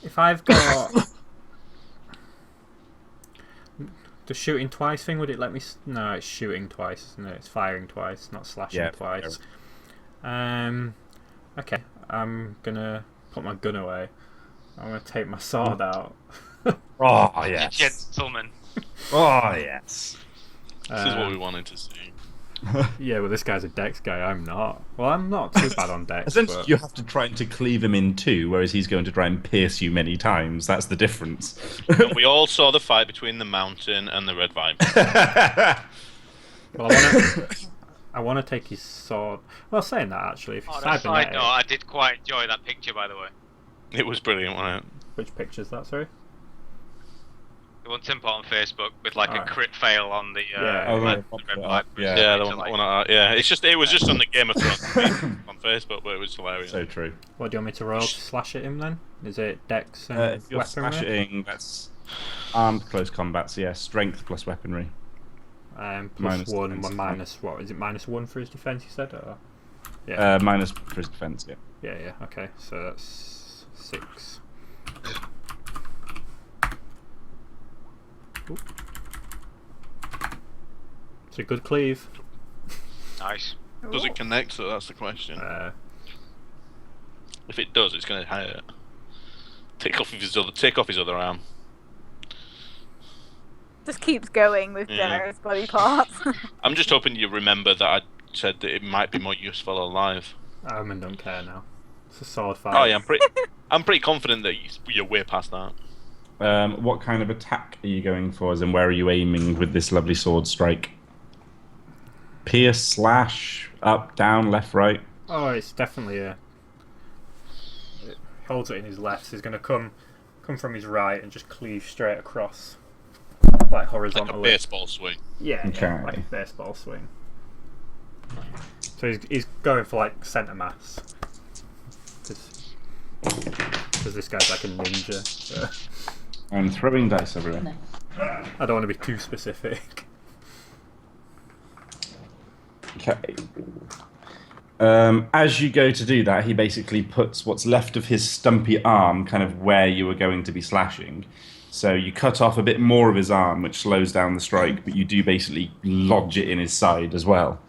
S2: If I've got the shooting twice thing, would it let me? No, it's shooting twice, isn't it? It's firing twice, not slashing twice. Okay, I'm gonna put my gun away. I'm gonna take my sword out.
S3: Oh, yes.
S1: Gentleman.
S3: Oh, yes.
S5: This is what we wanted to see.
S2: Yeah, well, this guy's a dex guy. I'm not. Well, I'm not too bad on dex.
S3: Essentially,
S2: but...
S3: you have to try to cleave him in two, whereas he's going to try and pierce you many times. That's the difference.
S5: And we all saw the fight between the Mountain and the Red Viper.
S2: Well, I want to take his sword. Well, saying that actually, if he's cybernetic,
S1: No, I did quite enjoy that picture, by the way.
S5: It was brilliant, wasn't it?
S2: which picture's that? Sorry.
S1: The one Tim put on Facebook with like a crit fail on the
S2: Yeah.
S1: Red Viper.
S3: Yeah,
S5: the one, yeah. It was just on the Game of Thrones on Facebook, but it was hilarious.
S3: So true.
S2: What do you want me to roll to slash at him then? Is it dex and
S3: If you're
S2: weaponry?
S3: slashing, that's armed close combat, so yeah, strength plus weaponry.
S2: Plus
S3: Minus
S2: one,
S3: defense.
S2: minus what? Is it -1 for his defense? You said, or
S3: Minus for his defense, yeah.
S2: yeah. Okay, so that's 6. Ooh. It's a good cleave.
S1: Nice.
S5: Does it connect? So that's the question. If it does, it's going to hurt. Take off his other arm.
S4: Just keeps going with various body parts.
S5: I'm just hoping you remember that I said that it might be more useful alive.
S2: Omen don't care now. It's a sword fight.
S5: Oh yeah, I'm pretty confident that you're way past that.
S3: What kind of attack are you going for, as in where are you aiming with this lovely sword strike? Pierce, slash, up, down, left, right?
S2: Oh, it's definitely a... It holds it in his left, so he's going to come from his right and just cleave straight across. Like horizontally.
S5: Like a baseball swing.
S2: Yeah,
S3: Okay.
S2: yeah, like a baseball swing. So he's going for like centre mass. Because this guy's like a ninja. So.
S3: I'm throwing dice everywhere.
S2: I don't want to be too specific.
S3: Okay. As you go to do that, he basically puts what's left of his stumpy arm kind of where you were going to be slashing. So you cut off a bit more of his arm, which slows down the strike, but you do basically lodge it in his side as well.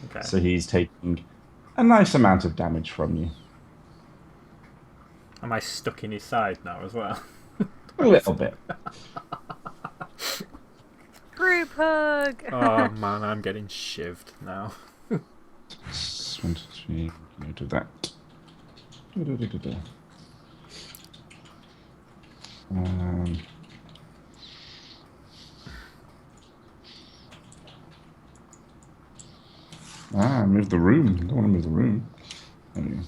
S2: Okay.
S3: So he's taking a nice amount of damage from you.
S2: Am I stuck in his side now as well?
S3: A little bit.
S4: Group hug!
S2: Oh man, I'm getting shivved now.
S3: 23, go to that. Move the room. Don't want to move the room. There we go.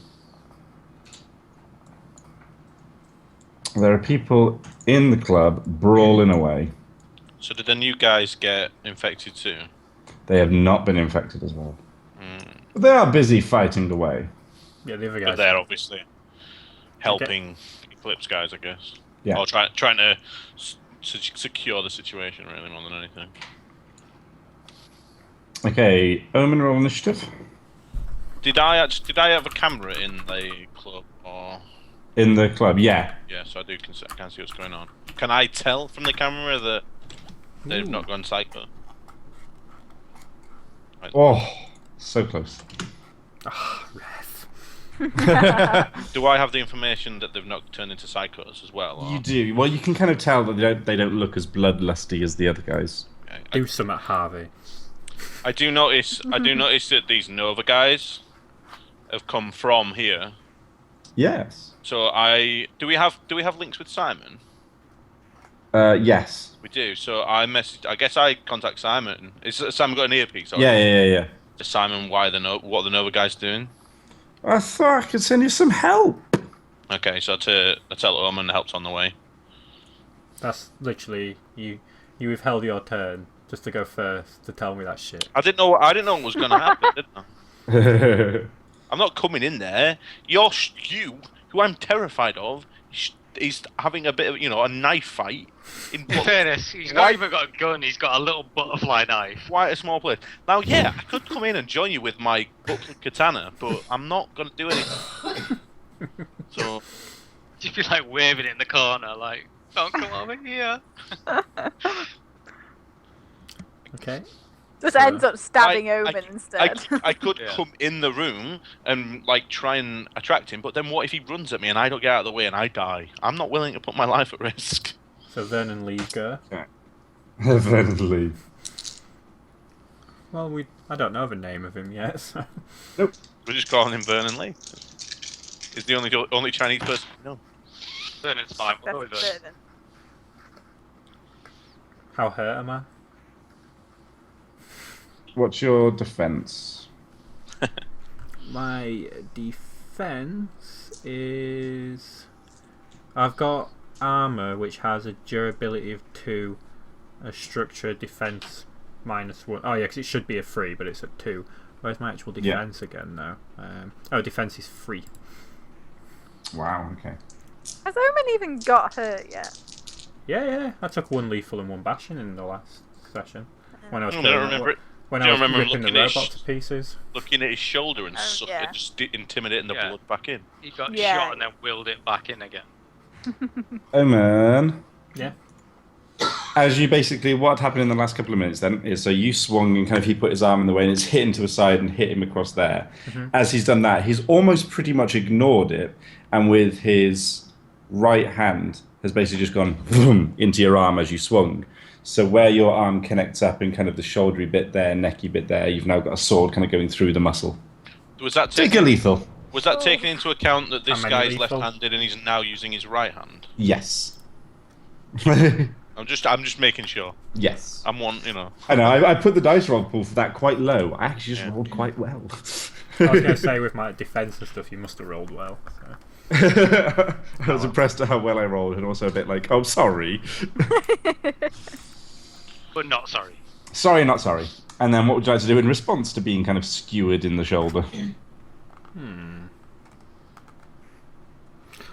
S3: There are people in the club brawling away.
S5: So did the new guys get infected too?
S3: They have not been infected as well. But they are busy fighting away.
S2: Yeah, the other
S5: But
S2: guys.
S5: they're obviously helping Eclipse guys, I guess.
S3: Yeah.
S5: Or trying to secure the situation, really, more than anything.
S3: Okay, Omen, roll initiative.
S5: Did I have a camera in the club, or
S3: In the club, yeah.
S5: yeah? So I can see what's going on. Can I tell from the camera that they've not gone psycho?
S3: Oh, so close.
S2: Ref.
S5: Do I have the information that they've not turned into psychos as well? Or?
S3: You do. Well, you can kind of tell that they don't look as bloodlusty as the other guys.
S2: Do some at Harvey.
S5: I do notice that these Nova guys have come from here.
S3: Yes.
S5: So do we have links with Simon?
S3: Yes.
S5: We do. So I guess I contact Simon. Is Simon got an earpiece? Or
S3: Yeah.
S5: to Simon, what the Nova guys doing?
S3: I thought I could send you some help.
S5: Okay, so I tell Omen the help's on the way.
S2: That's literally you withheld your turn just to go first to tell me that shit.
S5: I didn't know what was going to happen, did I? I'm not coming in there. You, who I'm terrified of, he's having a bit of a knife fight. In
S1: fairness, he's
S5: Why-
S1: not even got a gun. He's got a little butterfly knife.
S5: quite a small place. Now, yeah, I could come in and join you with my buckler katana, but I'm not gonna do anything. So
S1: Just be like waving it in the corner, like, don't come over here.
S2: Okay.
S4: Just ends up stabbing Omen
S5: I
S4: instead.
S5: could
S1: Yeah.
S5: come in the room and like try and attract him, but then what if he runs at me and I don't get out of the way and I die? I'm not willing to put my life at risk.
S2: So Vernon Lee go.
S3: Evidently.
S2: Well, I don't know the name of him yet. So.
S5: We're just calling him Vernon Lee. He's the only Chinese person we know.
S1: Vernon's fine. We'll go with
S4: That's
S1: Vernon.
S4: Vernon.
S2: How hurt am I?
S3: What's your defense?
S2: My defense is I've got armor which has a durability of 2, a structure defense -1. Oh yeah, because it should be a 3, but it's at 2. Where's my actual defense again now? Defense is 3.
S3: Wow. Okay.
S4: Has Omen even got hurt yet?
S2: Yeah. I took 1 lethal and 1 bashing in the last session when I was
S5: I don't remember it.
S2: when
S5: Do
S2: I
S5: you
S2: was
S5: remember
S2: ripping the
S5: looking at
S2: robot to pieces.
S5: Looking at his shoulder and
S4: yeah.
S5: just intimidating the
S1: Yeah.
S5: blood back in.
S1: He got
S4: Yeah.
S1: shot and then willed it back in again.
S3: Omen.
S2: Yeah.
S3: As you basically, what happened in the last couple of minutes then is so you swung and kind of he put his arm in the way and it's hit him to a side and hit him across there. As he's done that, he's almost pretty much ignored it and with his right hand has basically just gone vroom, into your arm as you swung. So where your arm connects up in kind of the shouldery bit there, necky bit there, you've now got a sword kind of going through the muscle.
S5: Was that
S3: Take a
S5: taken,
S3: lethal.
S5: was that taken into account that this
S2: How many
S5: guy's
S2: lethal?
S5: left-handed and he's now using his right hand?
S3: Yes.
S5: I'm just making sure.
S3: Yes.
S5: I'm one,
S3: I know, I put the dice roll pool for that quite low. I actually just rolled quite well.
S2: I was going to say with my defense and stuff, you must have rolled well. So.
S3: I was impressed at how well I rolled and also a bit like, oh, sorry.
S1: But not sorry.
S3: Sorry, not sorry. And then what would you like to do in response to being kind of skewered in the shoulder?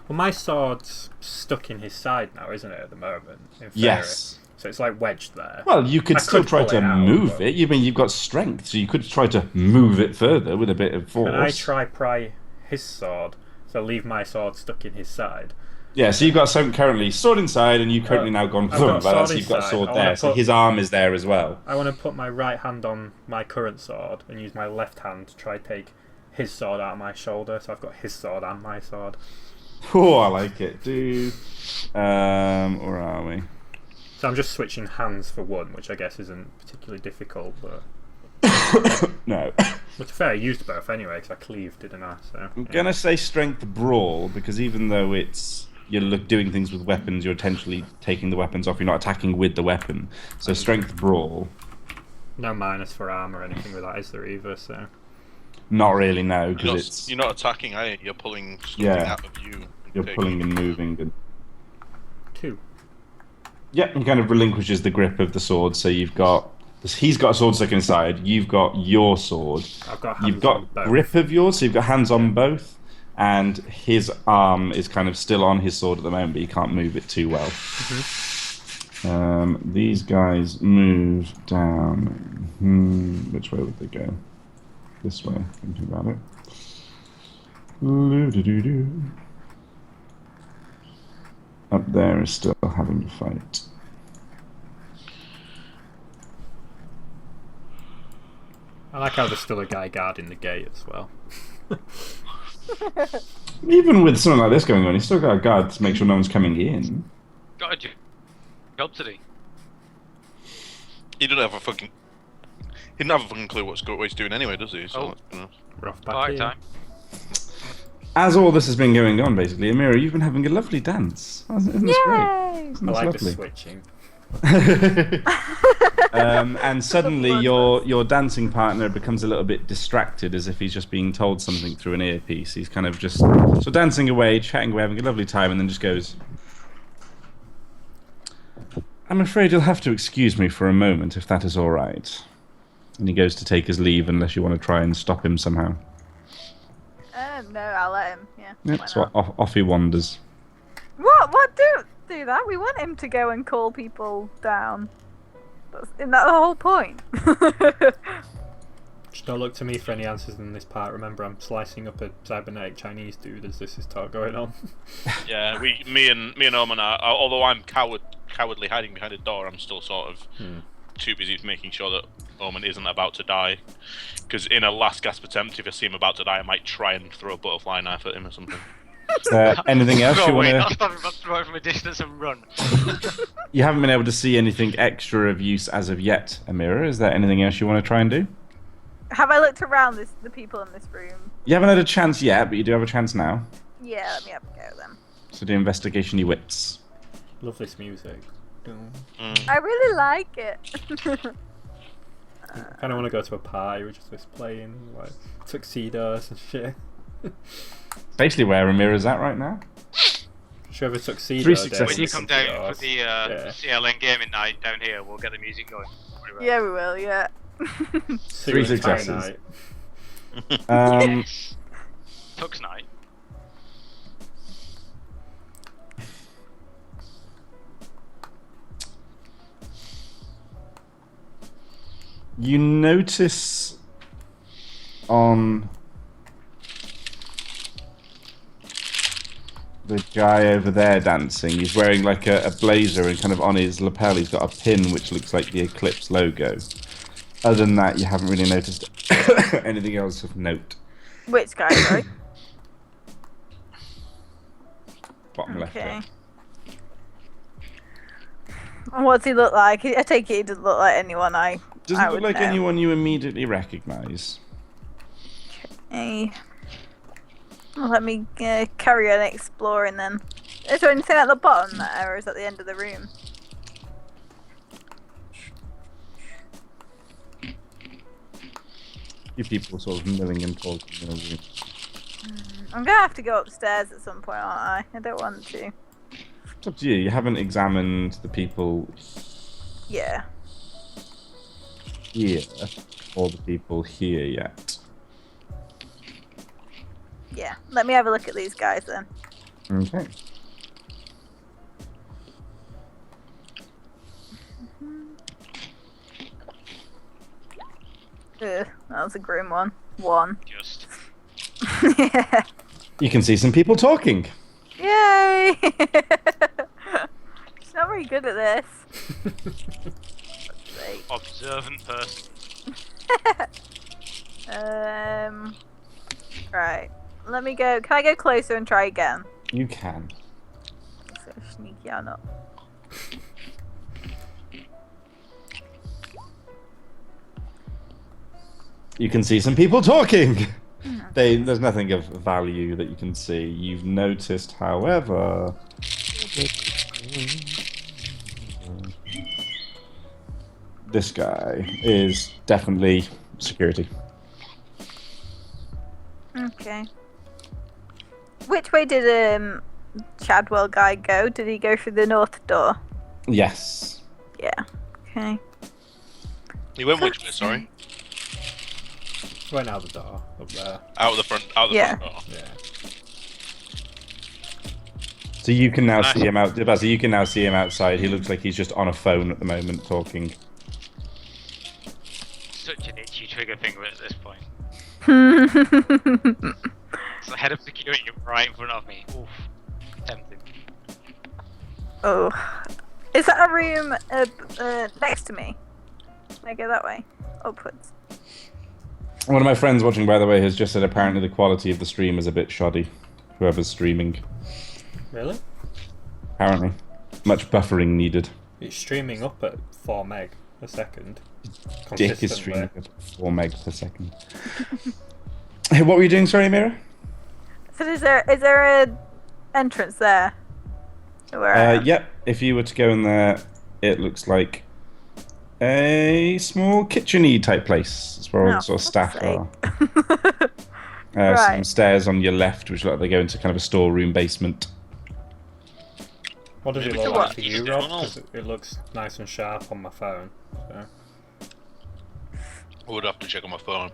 S2: Well, my sword's stuck in his side now, isn't it, at the moment? In theory?
S3: Yes.
S2: So it's like wedged there.
S3: Well, you could
S2: I
S3: still
S2: could
S3: try
S2: pull
S3: to
S2: it out,
S3: move
S2: but-
S3: it. You mean you've got strength, so you could try to move it further with a bit of force.
S2: Can I try pry his sword? So leave my sword stuck in his side.
S3: Yeah, so you've got something currently sword inside, and you've currently now gone
S2: I've
S3: boom.
S2: got
S3: But that's
S2: sword
S3: you've got a
S2: inside.
S3: sword
S2: I wanna
S3: there, so
S2: put-
S3: his arm is there as well.
S2: I want to put my right hand on my current sword and use my left hand to try take his sword out of my shoulder. So I've got his sword and my sword.
S3: Oh, I like it, dude. Where are we?
S2: So I'm just switching hands for 1, which I guess isn't particularly difficult, but
S3: No.
S2: but to be fair, I used both anyway because I cleaved, didn't I? So
S3: I'm gonna say strength brawl because even though it's you're doing things with weapons, you're intentionally taking the weapons off. You're not attacking with the weapon. So strength brawl.
S2: no minus for armor or anything with that, is there either? So
S3: Not really, no, because it's
S5: You're not attacking, are you? You're pulling something
S3: Yeah.
S5: out of you. and
S3: you're
S5: taking-
S3: pulling and moving. And
S2: 2.
S3: yeah, he kind of relinquishes the grip of the sword. So he's got a sword stuck inside. You've got your sword.
S2: I've got hands
S3: You've got
S2: on both.
S3: grip of yours, so you've got hands on both. And his arm is kind of still on his sword at the moment, but he can't move it too well. These guys move down. Which way would they go? This way, thinking about it. Doo-doo-doo-doo. Up there is still having to fight.
S2: I like how there's still a guy guarding the gate as well.
S3: Even with something like this going on, he's still got a guard to make sure no one's coming in.
S1: Got a job to do.
S5: He doesn't have a fucking. He doesn't have a fucking clue what he's doing anyway, does he? So,
S2: We're off back
S1: Party
S2: here.
S1: time.
S3: As all this has been going on, basically, Amira, you've been having a lovely dance. Isn't this great?
S4: Yay!
S3: Isn't
S2: I
S3: this
S2: like the
S3: lovely?
S2: switching.
S3: And suddenly your dancing partner becomes a little bit distracted as if he's just being told something through an earpiece. He's kind of just so dancing away, chatting away, having a lovely time, and then just goes, I'm afraid you'll have to excuse me for a moment if that is all right. And he goes to take his leave unless you want to try and stop him somehow.
S4: No, I'll let him. Yeah.
S3: Yep,
S4: why
S3: so
S4: not?
S3: off he wanders.
S4: What? Why do that. We want him to go and call people down. Isn't that the whole point?
S2: Just don't look to me for any answers in this part. Remember, I'm slicing up a cybernetic Chinese dude as this is talk going on.
S5: Yeah, me and Omen are. Although I'm cowardly hiding behind a door, I'm still sort of too busy making sure that Omen isn't about to die. Because in a last gasp attempt, if I see him about to die, I might try and throw a butterfly knife at him or something.
S3: Is there anything else you want
S1: Not
S3: to?
S1: stop him from throwing from a distance and run.
S3: You haven't been able to see anything extra of use as of yet, Amira. Is there anything else you want to try and do?
S4: Have I looked around the people in this room?
S3: You haven't had a chance yet, but you do have a chance now.
S4: Yeah, let me have a go then.
S3: So do investigation your wits.
S2: Love this music.
S4: I really like it.
S2: I kind of want to go to a party with just this playing, like tuxedos and shit.
S3: Basically where Amira's at right now.
S2: Should have a tuxedo.
S3: 3
S2: day
S3: successes.
S1: When you
S2: with
S1: come
S2: some
S1: down
S2: chaos.
S1: for the CLN gaming night down here, we'll get the music going.
S4: Yeah, we will. Yeah.
S2: See
S3: 3
S2: you in Thai
S3: successes.
S2: night.
S1: Yes. Tux night.
S3: You notice on the guy over there dancing, he's wearing like a blazer, and kind of on his lapel he's got a pin which looks like the Eclipse logo. Other than that, you haven't really noticed anything else of note.
S4: Which guy, sorry?
S3: Bottom left
S4: Okay.
S3: there.
S4: And what's he look like? I take it he doesn't look like anyone I
S3: Doesn't look
S4: would
S3: like
S4: know.
S3: anyone you immediately recognise.
S4: Hey. Well, let me carry on exploring then. Is there anything at the bottom there, or is that the end of the room?
S3: Few people sort of milling and talking in a room.
S4: I'm gonna have to go upstairs at some point, aren't I? I don't want to.
S3: It's up to you. You haven't examined the people
S4: Yeah.
S3: here or the people here yet.
S4: Yeah. Let me have a look at these guys then.
S3: Okay.
S4: Ugh, that was a grim one. One.
S1: Just.
S4: Yeah.
S3: You can see some people talking.
S4: Yay! She's not very good at this. Let's
S1: Observant person.
S4: see. Right. Let me go. Can I go closer and try again?
S3: You can.
S4: So sneaky or not.
S3: You can see some people talking. There's nothing of value that you can see. You've noticed, however, this guy is definitely security.
S4: Okay. Which way did Chadwell guy go? Did he go through the north door?
S3: Yes.
S4: Yeah. Okay.
S5: He went which way? Sorry.
S2: Went out the door up there.
S5: Out the front door.
S2: Yeah.
S3: So you can now see him out. So you can now see him outside. He looks like he's just on a phone at the moment, talking.
S1: Such an itchy trigger finger at this point.
S4: Hmm.
S1: It's the head of security right in front of me. Oof. Tempting.
S4: Oh. Is that a room next to me? Can I go that way? Upwards.
S3: One of my friends watching, by the way, has just said apparently the quality of the stream is a bit shoddy. Whoever's streaming.
S2: Really?
S3: Apparently. Much buffering needed.
S2: It's streaming up at 4 meg a second.
S3: Dick is streaming at 4 megs per second. Hey, what were you doing, sorry, Amira?
S4: So is there a entrance there? Where I am?
S3: Yep, if you were to go in there, it looks like a small kitchen-y type place. That's where all
S4: Oh,
S3: the sort of staff are.
S4: Right.
S3: Some stairs on your left, which look like they go into kind of a storeroom basement.
S2: What does it
S5: Maybe
S2: look
S4: so
S2: like
S4: what?
S2: to you, Rob? 'Cause it looks nice and sharp on my phone. So.
S5: I would have to check on my phone.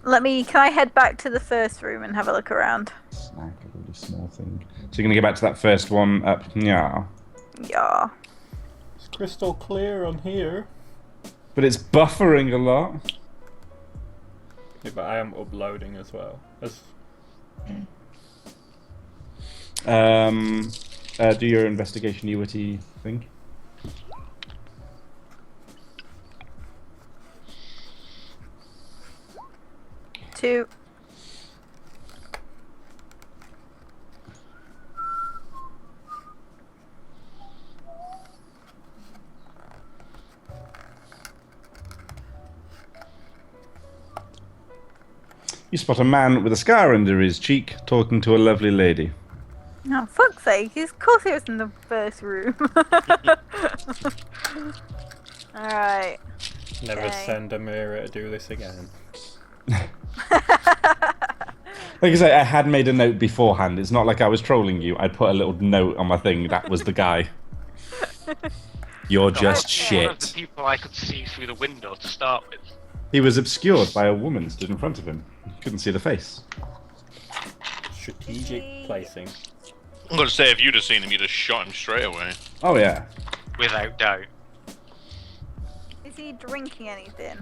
S4: Can I head back to the first room and have a look around?
S3: Snack, a really small thing. So you're going to go back to that first one up here.
S4: Yeah.
S2: It's crystal clear on here.
S3: But it's buffering a lot.
S2: Yeah, but I am uploading as well.
S3: Do your investigation UIT thing.
S4: Two.
S3: You spot a man with a scar under his cheek talking to a lovely lady.
S4: Oh, fuck's sake. Of course he was in the first room. Alright.
S2: Never
S4: Okay.
S2: send Amira to do this again.
S3: Like I say, I had made a note beforehand. It's not like I was trolling you. I put a little note on my thing. That was the guy. You're just
S1: One of the
S3: shit.
S1: people I could see through the window to start with.
S3: He was obscured by a woman stood in front of him. Couldn't see the face.
S2: Strategic placing.
S5: I'm gonna say, if you'd have seen him, you'd have shot him straight away.
S3: Oh yeah.
S1: Without doubt.
S4: Is he drinking anything?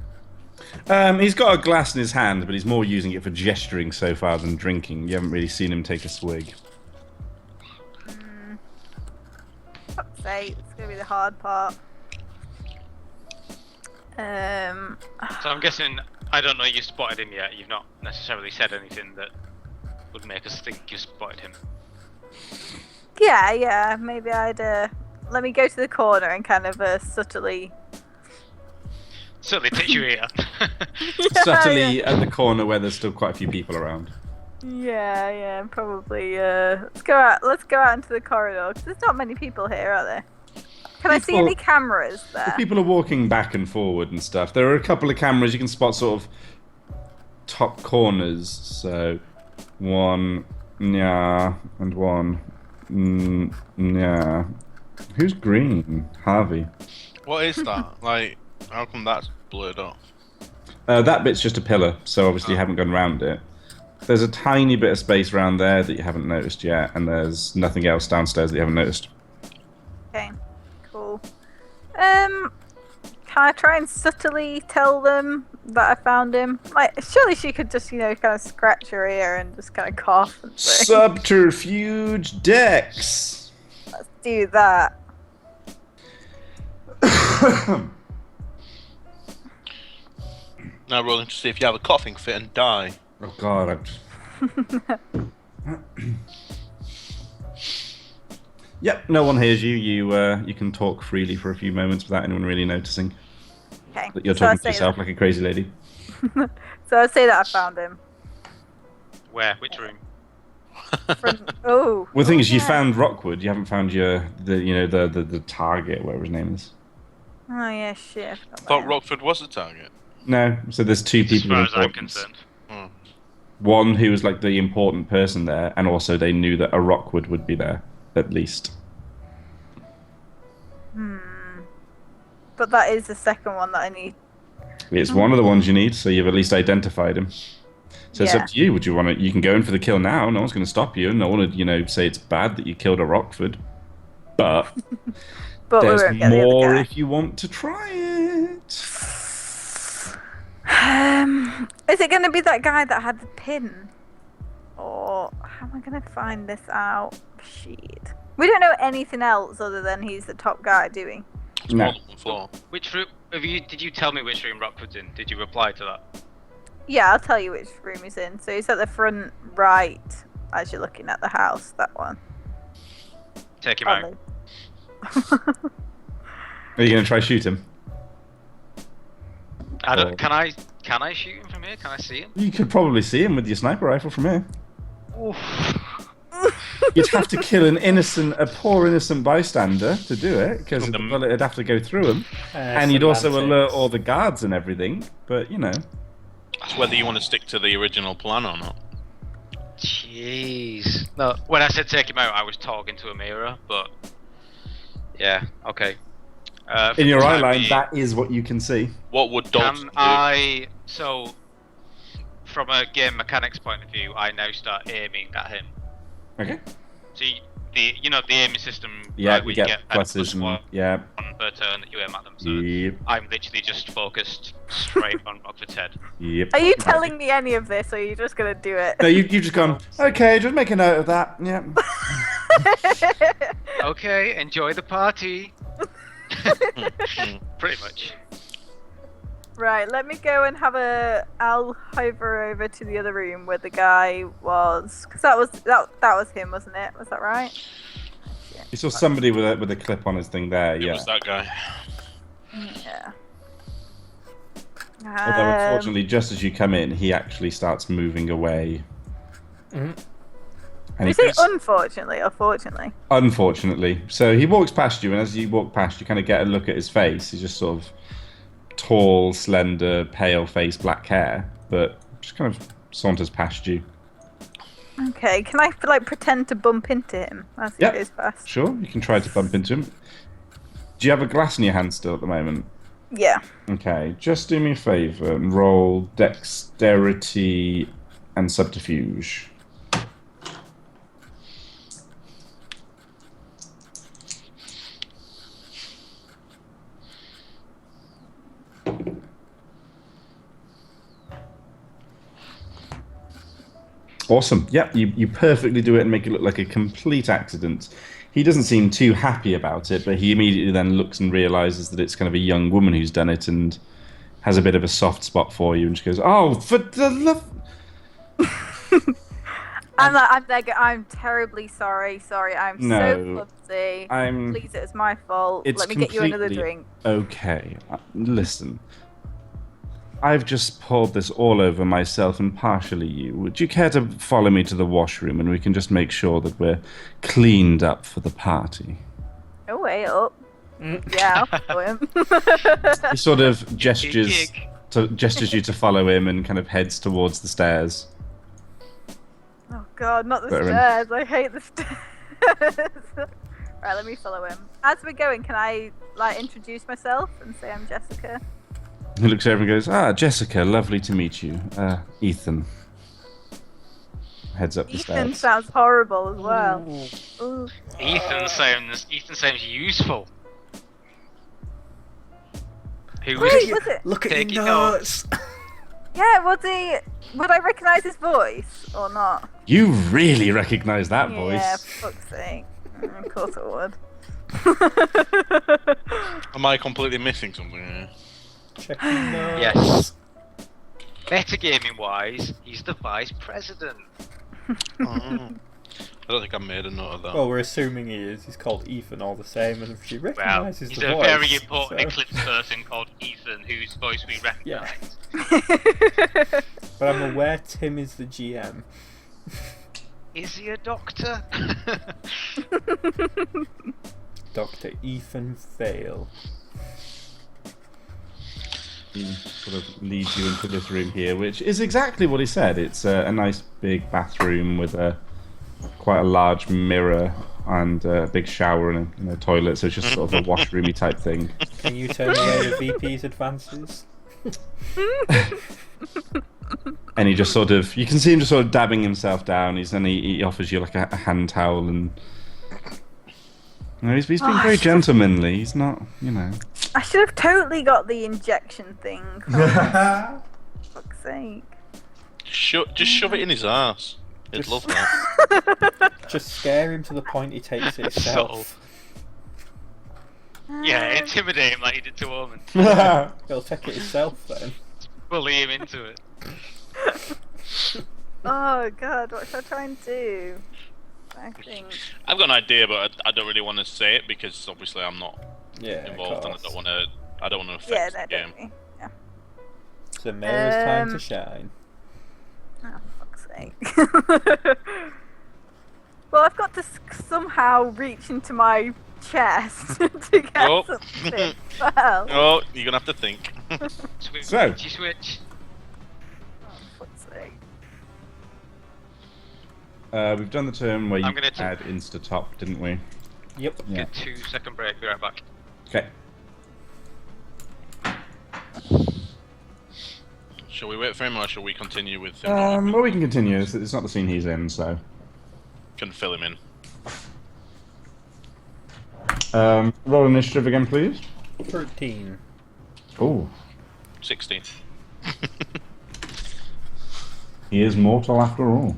S3: He's got a glass in his hand, but he's more using it for gesturing so far than drinking. You haven't really seen him take a swig.
S4: Fuck's sake. It's gonna be the hard part.
S1: So I'm guessing, I don't know, you spotted him yet. You've not necessarily said anything that would make us think you spotted him.
S4: Yeah. Maybe I'd, let me go to the corner and kind of, subtly...
S1: Certainly touch your ear.
S3: Subtly at the corner where there's still quite a few people around.
S4: Yeah, probably, let's go out into the corridor, because there's not many people here, are there? Can I see
S3: People-
S4: any cameras
S3: If
S4: there?
S3: people are walking back and forward and stuff, there are a couple of cameras you can spot sort of top corners. So, one, yeah, and one, yeah. Who's green? Harvey.
S5: What is that? Like, how come that's blurred off?
S3: That bit's just a pillar, so obviously you haven't gone round it. There's a tiny bit of space around there that you haven't noticed yet, and there's nothing else downstairs that you haven't noticed.
S4: Okay, cool. Can I try and subtly tell them that I found him? Like, surely she could just, kind of scratch her ear and just kind of cough and say,
S3: Subterfuge Dex!
S4: let's do that.
S5: Now rolling to see if you have a coughing fit and die.
S3: Oh god, Yep, no one hears you. You can talk freely for a few moments without anyone really noticing
S4: Okay.
S3: that you're
S4: so I
S3: talking to
S4: say
S3: yourself like a crazy lady.
S4: So I'd say that I found him.
S1: Where? Which room?
S3: Well, the thing is, you
S4: yeah.
S3: found Rockwood. You haven't found the target, whatever his name is.
S4: Oh yeah, shit. I forgot
S5: Thought
S4: that.
S5: Rockford was the target.
S3: No, so there's two
S1: As
S3: people
S1: far
S3: of
S1: as I'm
S3: importance.
S1: concerned.
S3: One who was like the important person there, and also they knew that a Rockwood would be there at least.
S4: But that is the second one that I need.
S3: It's one of the ones you need, so you've at least identified him. So it's
S4: Yeah.
S3: up to you. Would you want to? You can go in for the kill now. No one's going to stop you. No one would, say it's bad that you killed a Rockford. But
S4: But we
S3: there's
S4: won't get the
S3: more
S4: other guy.
S3: if you want to try it.
S4: Is it going to be that guy that had the pin? Or how am I going to find this out? Shit. We don't know anything else other than he's the top guy, do we?
S5: It's
S3: No.
S5: more than one floor.
S1: Which room? Did you tell me which room Rockwood's in? Did you reply to that?
S4: Yeah, I'll tell you which room he's in. So he's at the front right as you're looking at the house, that one.
S1: Take him out.
S4: Oddly.
S3: Are you going to try shoot him?
S1: I
S3: Oh.
S1: don't. Can I shoot him from here? Can I see him?
S3: You could probably see him with your sniper rifle from here.
S1: Oof.
S3: You'd have to kill a poor innocent bystander to do it, because the bullet would have to go through him. And you'd also alert all the guards and everything, but
S5: It's whether you want to stick to the original plan or not.
S1: Jeez. No, when I said take him out, I was talking to Amira, but yeah, okay. For
S3: in your
S1: the
S3: eye
S1: time
S3: line,
S1: being,
S3: that is what you can see.
S5: What would dogs
S1: Can
S5: do?
S1: I? So, from a game mechanics point of view, I now start aiming at him.
S3: Okay.
S1: So the aiming system.
S3: Yeah,
S1: right,
S3: we
S1: where you
S3: get
S1: plus
S3: pluses and
S1: one
S3: yeah.
S1: per turn that you aim at them. So
S3: Yep.
S1: I'm literally just focused straight on Rockford's head.
S3: Yep.
S4: Are you telling me any of this, or are you just gonna do it?
S3: No, you just gone. Okay, just make a note of that. Yeah.
S1: Okay, enjoy the party. Pretty much.
S4: Right, let me go and have a. I'll hover over to the other room where the guy was, because that was him, wasn't it? Was that right?
S3: You saw somebody with a clip on his thing there.
S5: It
S3: Yeah.
S5: was that guy.
S4: Yeah.
S3: Although unfortunately, just as you come in, he actually starts moving away.
S2: Mhm.
S3: And
S4: You say unfortunately or fortunately?
S3: unfortunately, so he walks past you, and as you walk past, you kind of get a look at his face. He's just sort of tall, slender, pale face, black hair, but just kind of saunters past you.
S4: Okay, can I like pretend to bump into him as he
S3: Yep.
S4: goes past?
S3: Sure, you can try to bump into him. Do you have a glass in your hand still at the moment?
S4: Yeah.
S3: Okay, just do me a favour and roll dexterity and subterfuge. Awesome. Yep, you perfectly do it and make it look like a complete accident. He doesn't seem too happy about it, but he immediately then looks and realizes that it's kind of a young woman who's done it and has a bit of a soft spot for you, and she goes, "Oh, for the love."
S4: I'm terribly sorry. I'm
S3: No,
S4: so clumsy.
S3: I'm-
S4: Please, it was my fault.
S3: It's
S4: Let me get you another
S3: completely
S4: drink.
S3: Okay, listen. I've just poured this all over myself and partially you. Would you care to follow me to the washroom and we can just make sure that we're cleaned up for the party?
S4: Oh, wait up. Yeah, I'll follow him.
S3: He sort of gestures
S1: Gig.
S3: you to follow him and kind of heads towards the stairs.
S4: Oh god, not the
S3: Better him.
S4: stairs. I hate the stairs. Right, let me follow him. As we're going, can I like introduce myself and say I'm Jessica?
S3: He looks over and goes, "Ah, Jessica, lovely to meet you. Ethan." Heads up the
S4: Ethan
S3: stairs.
S4: sounds horrible as well. Ooh.
S1: Ethan sounds useful. Who
S4: Wait,
S1: is
S4: was it?
S2: Look at
S1: Take
S2: your
S1: it off.
S2: notes.
S4: Yeah, was he? Would I recognise his voice or not?
S3: You really recognise that
S4: Yeah,
S3: voice.
S4: for fuck's sake. Of course I would.
S5: Am I completely missing something here?
S2: Check your notes.
S1: Yes. Metagaming wise, he's the vice president.
S5: Oh. I don't think I made a note of that.
S2: Well, we're assuming he is. He's called Ethan all the same, and if she
S1: Well,
S2: recognises
S1: he's
S2: the
S1: a
S2: voice,
S1: very important
S2: so-
S1: eclipse person called Ethan, whose voice we
S2: Yeah.
S1: recognise.
S2: But I'm aware Tim is the GM.
S1: Is he a doctor?
S2: Dr. Ethan Fail.
S3: He sort of leads you into this room here, which is exactly what he said. It's a nice big bathroom with quite a large mirror and a big shower and a toilet, so it's just sort of a washroomy type thing.
S2: Can you turn away the VP's advances?
S3: And he just sort of, you can see him just sort of dabbing himself down. He offers you like a hand towel, and he's being very gentlemanly. He's not,
S4: I should have totally got the injection thing. For fuck's sake.
S5: Just shove it in his ass. He'd love that.
S2: Just scare him to the point he takes it himself.
S1: Yeah, intimidate him like he did to Omen.
S2: He'll take it himself then.
S1: Bully him into it.
S4: Oh god, what should I try and do? I think.
S5: I've got an idea, but I don't really want to say it because obviously I'm not
S2: Yeah,
S5: involved, and
S2: of
S5: I
S2: course.
S5: don't want to
S4: Yeah,
S5: affect
S4: no,
S5: the game.
S4: don't we? Yeah.
S2: So Mary's time to
S4: Um,
S2: shine.
S4: Oh, fuck's sake. Well, I've got to somehow reach into my chest to get
S5: Oh.
S4: something. Well,
S5: Oh, you're gonna have to think.
S1: Switch,
S3: So.
S1: switch.
S4: oh, fuck's sake.
S3: We've done the term where you
S1: I'm gonna
S3: add insta-top, didn't we?
S2: Yep.
S3: Yeah.
S1: Good 2-second break, be right back.
S3: Okay.
S5: Shall we wait for him, or shall we continue with him?
S3: Well, we can continue. It's not the scene he's in, so.
S5: Can fill him in.
S3: Roll initiative again, please.
S2: 13.
S3: Oh,
S5: 16.
S3: he is mortal after all.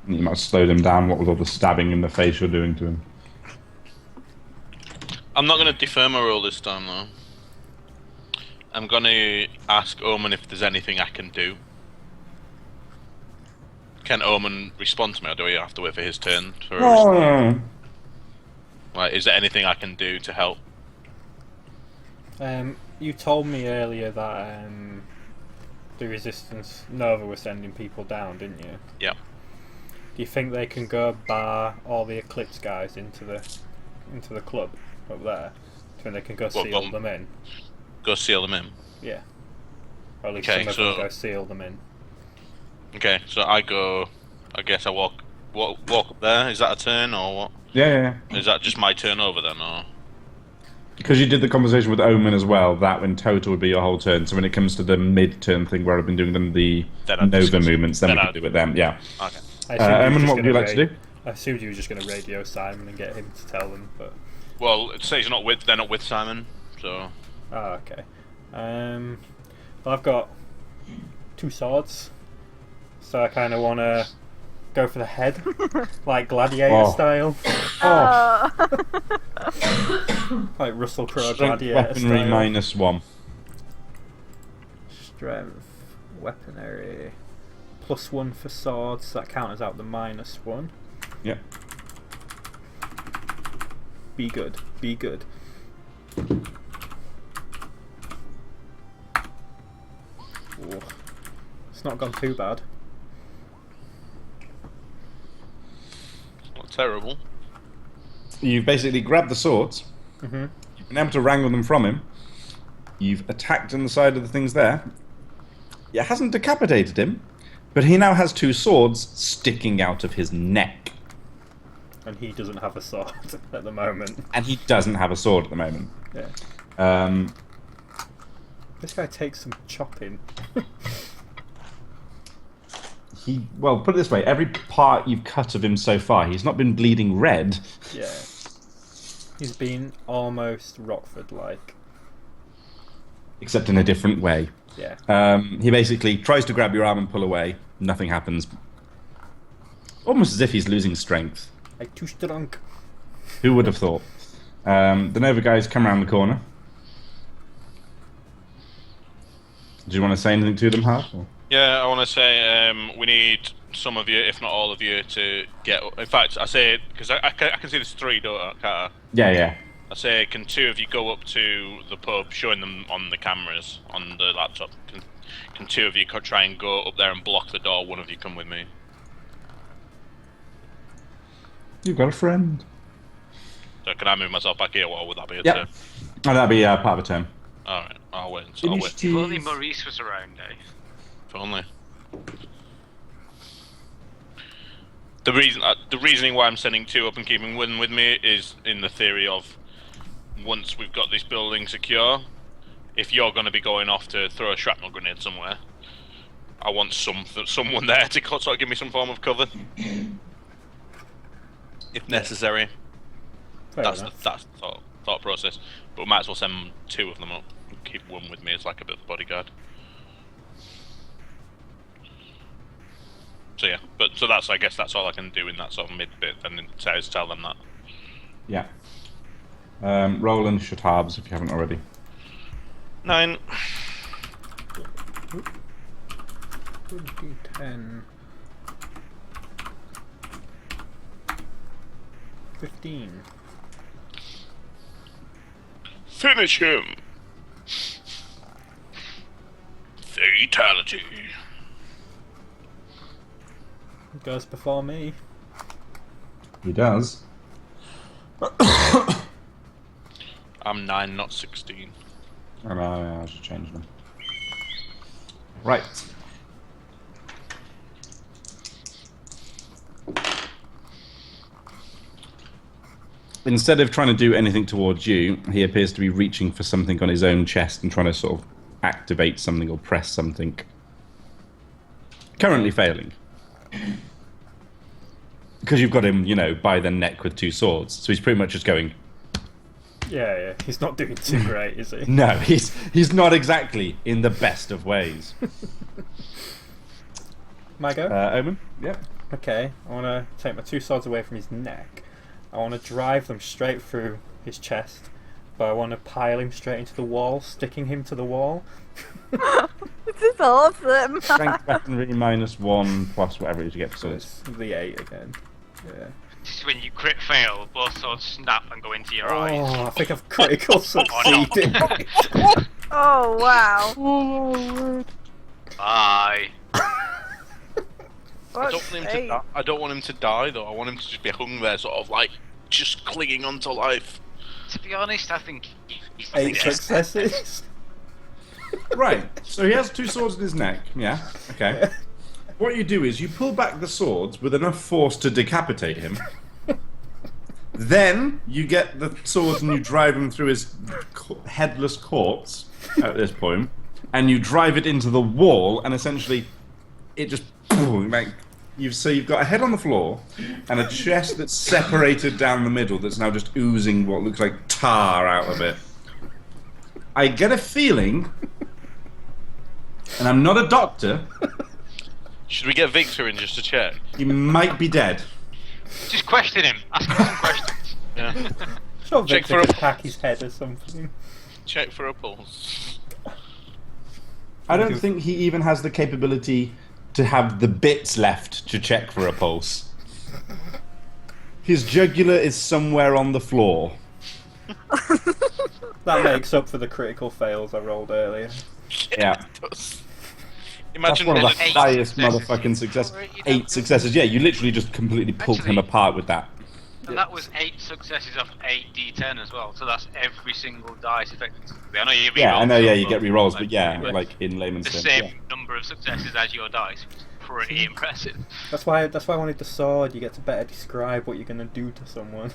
S3: You might have slowed him down, what with all the stabbing in the face you're doing to him.
S5: I'm not going to defer my roll this time, though. I'm going to ask Omen if there's anything I can do. Can Omen respond to me, or do we have to wait for his turn?
S3: No.
S5: Like, is there anything I can do to help?
S2: You told me earlier that the Resistance Nova were sending people down, didn't you?
S5: Yeah.
S2: Do you think they can go bar all the Eclipse guys into the club up there? Do you think they can go seal them in?
S5: Go seal them in?
S2: Yeah. Or at least
S5: Okay,
S2: some of
S5: so-
S2: them go seal them in.
S5: Okay, so I guess I walk up there. Is that a turn, or what?
S3: Yeah.
S5: Is that just my turn over then, or?
S3: Because you did the conversation with Omen as well, that in total would be your whole turn. So when it comes to the mid-turn thing where I've been doing them the
S5: Then I'd
S3: Nova
S5: discuss-
S3: movements, then
S5: then
S3: we
S5: I'd-
S3: can do it then, yeah.
S5: Okay.
S2: I assumed you were
S3: Omen,
S2: just
S3: what would you
S2: gonna
S3: like to do?
S2: I assumed you were just going to radio Simon and get him to tell them, but...
S5: Well, it says they're not with Simon, so...
S2: Oh, okay. Well, I've got 2 swords, so I kind of want to go for the head, like gladiator style, like Russell Crowe
S3: Strength
S2: gladiator
S3: weaponry
S2: style.
S3: -1.
S2: Strength, weaponry, +1 for swords. That counters out the -1.
S3: Yeah.
S2: Be good. Be good. Ooh. It's not gone too bad.
S5: Not terrible.
S3: You've basically grabbed the swords,
S2: Mm-hmm.
S3: you've been able to wrangle them from him, you've attacked on the side of the things there. It hasn't decapitated him, but he now has 2 swords sticking out of his neck.
S2: And he doesn't have a sword at the moment.
S3: And he doesn't have a sword at the moment.
S2: Yeah. This guy takes some chopping.
S3: Well, put it this way, every part you've cut of him so far, he's not been bleeding red.
S2: Yeah. He's been almost Rockford-like.
S3: Except in a different way.
S2: Yeah.
S3: He basically tries to grab your arm and pull away. Nothing happens. Almost as if he's losing strength.
S2: I'm too strong.
S3: Who would have thought? The Nova guys come around the corner. Do you want to say anything to them, Hart? or-
S5: Yeah, I want to say we need some of you, if not all of you, to get... In fact, I say, because I can see there's 3, can't I?
S3: Yeah.
S5: I say, can 2 of you go up to the pub, showing them on the cameras, on the laptop? Can 2 of you try and go up there and block the door? One of you come with me.
S3: You've got a friend.
S5: So can I move myself back here, or would that be a
S3: Yep.
S5: turn?
S3: Oh, that'd be part of a turn.
S5: Alright, I'll wait. I'll wait.
S1: If only Maurice was around, eh?
S5: If only. The reasoning why I'm sending 2 up and keeping 1 with me is in the theory of, once we've got this building secure, if you're going to be going off to throw a shrapnel grenade somewhere, I want someone there to sort of give me some form of cover, if necessary. That's the thought process. But we might as well send 2 of them up and keep 1 with me as like a bit of a bodyguard. So yeah, so I guess that's all I can do in that sort of mid bit, and then tell them that.
S3: Yeah. Roll and Shatabs if you haven't already.
S5: 9.
S2: 10. 15.
S5: Finish him. Fatality.
S2: Goes before me.
S3: He does.
S5: I'm 9, not 16.
S3: Oh, no, I should change them. Right. instead of trying to do anything towards you, he appears to be reaching for something on his own chest and trying to sort of activate something or press something. Currently failing. Because you've got him, by the neck with 2 swords. So he's pretty much just going...
S2: Yeah, he's not doing too great, is he?
S3: No, he's not exactly in the best of ways.
S2: My go?
S3: Omen? Yep.
S2: Okay, I want to take my 2 swords away from his neck. I want to drive them straight through his chest, but I want to pile him straight into the wall, sticking him to the wall.
S4: This is awesome.
S3: Strength weaponry -1 plus whatever it is you get for
S2: So
S3: swords.
S2: it's the 8 again. Yeah.
S1: This is when you crit fail, both swords snap and go into your eyes.
S2: Oh, I think I've critical succeeded.
S4: Oh wow.
S1: Bye.
S5: I don't want him to die though. I want him to just be hung there, sort of like just clinging onto life.
S1: To be honest, I think he's
S2: 8
S1: dead.
S2: successes.
S3: Right, so he has 2 swords in his neck, yeah, okay. What you do is you pull back the swords with enough force to decapitate him. Then you get the swords and you drive him through his headless corpse at this point, and you drive it into the wall, and essentially it just like you've got a head on the floor and a chest that's separated down the middle that's now just oozing what looks like tar out of it. I get a feeling, and I'm not a doctor,
S5: Should we get Victor in just to check?
S3: he might be dead.
S1: Just question him. Ask him some questions.
S5: Yeah.
S2: Sure,
S5: Check
S2: Victor
S5: for
S2: could
S5: a-
S2: hack his head or something.
S5: Check for a pulse.
S3: I don't think he even has the capability to have the bits left to check for a pulse. His jugular is somewhere on the floor.
S2: That makes up for the critical fails I rolled earlier.
S3: Yeah.
S5: It does.
S3: That's
S5: Imagine
S3: one of the
S1: Eight
S3: highest
S1: successes.
S3: motherfucking success.
S1: Already done
S3: 8 successes. Yeah, you literally just completely pulled him
S1: Actually-
S3: apart with that.
S1: And that was 8 successes off 8d10 as well, so that's every single dice effectively. I know you
S3: Yeah, I know. Yeah, you
S1: some,
S3: get rerolls, but
S1: like,
S3: yeah,
S1: with
S3: like in layman's
S1: the
S3: terms.
S1: same
S3: Yeah.
S1: number of successes as your dice, which is pretty impressive.
S2: That's why I wanted the sword. You get to better describe what you're gonna do to someone.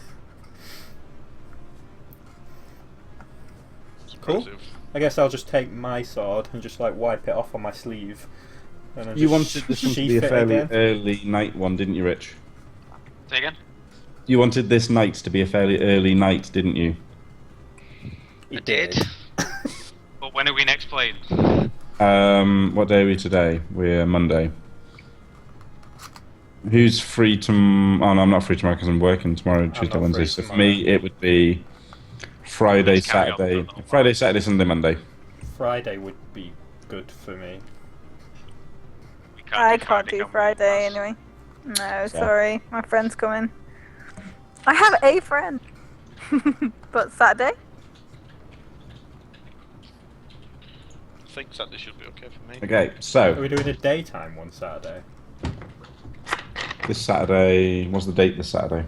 S2: Cool.
S5: Impressive.
S2: I guess I'll just take my sword and just like wipe it off on my sleeve. And then
S3: You
S2: just
S3: wanted this one to be
S2: sheath
S3: a
S2: it
S3: fairly
S2: again.
S3: early night one, didn't you, Rich?
S1: Say again?
S3: You wanted this night to be a fairly early night, didn't you?
S2: He
S1: I did. But when are we next playing?
S3: What day are we today? We're Monday. Who's free oh no, I'm not free tomorrow because I'm working tomorrow, Tuesday,
S2: not
S3: Wednesday.
S2: free
S3: So for
S2: tomorrow.
S3: me, it would be Friday,
S1: Let's carry on for a
S3: Saturday,
S1: little while.
S3: Friday, Saturday, Sunday, Monday.
S2: Friday would be good for me.
S1: We
S4: I
S1: do
S4: can't do
S1: can we?
S4: Friday
S1: That's-
S4: anyway. No, sorry. My friend's coming. I have a friend. But Saturday?
S5: I think Saturday should be okay for me.
S3: Okay,
S2: Are
S3: so
S2: we doing a daytime one Saturday?
S3: this Saturday, what's the date this Saturday?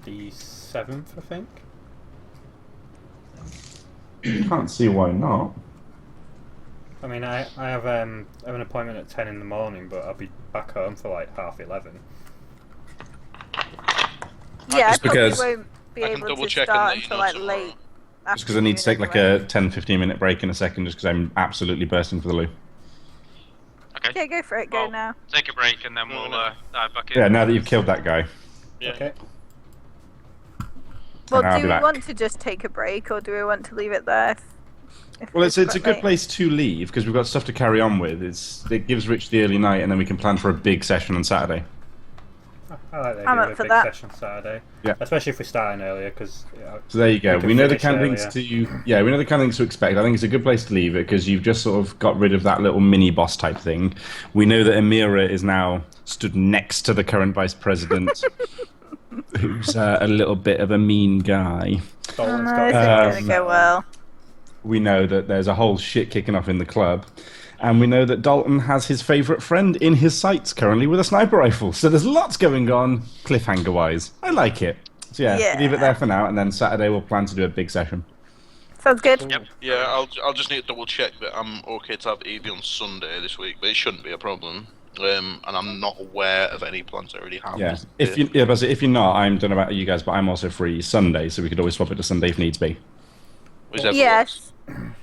S2: The 7th, I think.
S3: Can't see why not.
S2: I mean, I have an appointment at 10 in the morning, but I'll be back home for like 11:30.
S4: Yeah, I
S3: just
S4: probably
S3: because-
S4: won't be
S5: I can
S4: able
S5: double
S4: to
S5: check and
S4: start
S5: let you
S4: until
S5: know
S4: like
S5: tomorrow.
S4: late.
S3: Just because I need to take like
S4: afternoon
S3: a 10-15 minute break in a second just because I'm absolutely bursting for the loo.
S1: Okay.
S4: Yeah, go for it. Go
S1: Well,
S4: now.
S1: Take a break and then
S5: No,
S1: we'll
S5: no.
S1: dive back in.
S3: Yeah, now that you've killed that guy.
S5: Yeah.
S2: Okay.
S4: Well,
S3: I'll
S4: do
S3: be
S4: we
S3: back.
S4: want to just take a break, or do we want to leave it there? If
S3: Well, it's a
S4: quite
S3: good
S4: late?
S3: place to leave because we've got stuff to carry on with. It gives Rich the early night, and then we can plan for a big session on Saturday.
S2: I like the
S4: I'm
S2: idea
S4: up
S2: of
S4: for
S2: a big
S4: that.
S2: session Saturday.
S3: Yeah.
S2: Especially if we're starting earlier, because
S3: So there you go.
S2: We can
S3: We know the
S2: finish
S3: kind of things we know the kind of things to expect. I think it's a good place to leave it because you've just sort of got rid of that little mini boss type thing. We know that Amira is now stood next to the current vice president, who's a little bit of a mean guy.
S4: Oh,
S2: Dolan's
S4: no,
S2: got
S4: this
S2: a
S4: isn't
S3: Um,
S4: going to go well.
S3: We know that there's a whole shit kicking off in the club. And we know that Dalton has his favourite friend in his sights currently with a sniper rifle. So there's lots going on, cliffhanger-wise. I like it. So yeah,
S4: Yeah.
S3: leave it there for now, and then Saturday we'll plan to do a big session.
S4: Sounds good.
S1: Yep.
S5: Yeah, I'll just need to double check that I'm okay to have Evie on Sunday this week, but it shouldn't be a problem. and I'm not aware of any plans I already have.
S3: Yeah. If you're not, I don't know about you guys, but I'm also free Sunday, so we could always swap it to Sunday if needs be.
S5: Was everyone-
S4: Yes.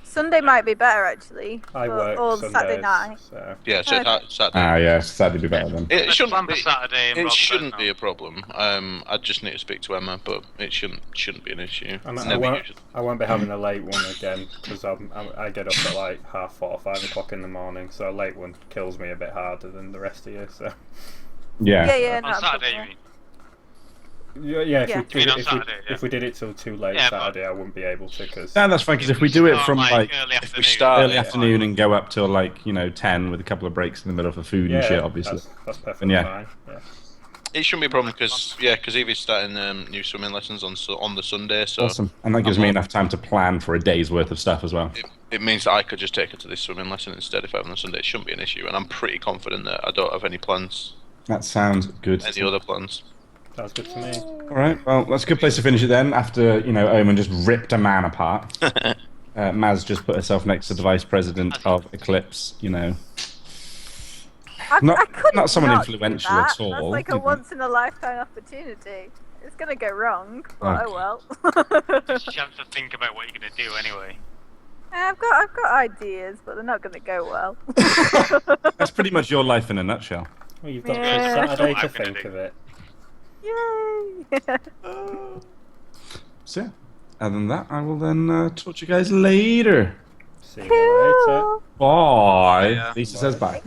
S4: Sunday might be better actually.
S2: I work
S4: or
S2: Sundays,
S4: Saturday night.
S2: so
S5: Yeah, so Saturday.
S3: Ah, yeah, Saturday'd be better then.
S5: It
S1: Let's
S5: shouldn't
S1: plan
S5: be.
S1: for Saturday. and
S5: It
S1: Rob
S5: shouldn't
S1: says
S5: be
S1: no.
S5: a problem. I just need to speak to Emma, but it shouldn't be an issue.
S2: And
S5: It's
S2: I
S5: never
S2: won't,
S5: usually.
S2: I won't be having a late one again because I get up at like 4:30, 5 o'clock in the morning, so a late one kills me a bit harder than the rest of you. So
S4: Yeah, yeah,
S1: On
S4: no
S1: Saturday, you
S4: problem.
S1: mean?
S2: yeah,
S4: Yeah.
S2: if,
S1: You mean on
S2: we,
S1: Saturday, yeah.
S2: if we did it till too late
S1: Yeah, but-
S2: Saturday, I wouldn't be able to because
S3: No, that's fine, because if we do it
S1: Start,
S3: from like
S1: early
S5: if we
S1: afternoon.
S5: start-
S3: early afternoon and go up till like 10 with a couple of breaks in the middle for food and shit, obviously.
S2: that's perfectly
S3: yeah.
S2: fine. Yeah.
S5: It shouldn't be a problem because Evie's starting new swimming lessons on the Sunday, so
S3: Awesome, and that gives
S5: I'm
S3: me
S5: not-
S3: enough time to plan for a day's worth of stuff as well.
S5: it means that I could just take her to this swimming lesson instead if I have on a Sunday. It shouldn't be an issue, and I'm pretty confident that I don't have any plans,
S3: That sounds good.
S5: any other plans.
S2: Sounds good to me.
S3: All right, well, that's a good place to finish it then. After Omen just ripped a man apart, Maz just put herself next to the vice president of Eclipse.
S4: I
S3: Not-
S4: couldn't
S3: not someone
S4: not do
S3: influential
S4: that.
S3: at all,
S4: That's like a
S3: you know.
S4: once in a lifetime opportunity. It's gonna go wrong, but
S3: Okay.
S4: oh well.
S1: Just you have to think about what you're gonna do anyway.
S4: I've got ideas, but they're not gonna go well.
S3: That's pretty much your life in a nutshell.
S2: Well, you've got
S4: Yeah.
S2: till Saturday
S1: That's
S2: to
S1: what I'm gonna
S2: think
S1: do.
S2: of it.
S4: Yay!
S3: So, yeah. Other than that, I will then talk to you guys later.
S2: See you later.
S4: Cool.
S3: Bye.
S5: Yeah.
S3: Lisa says bye.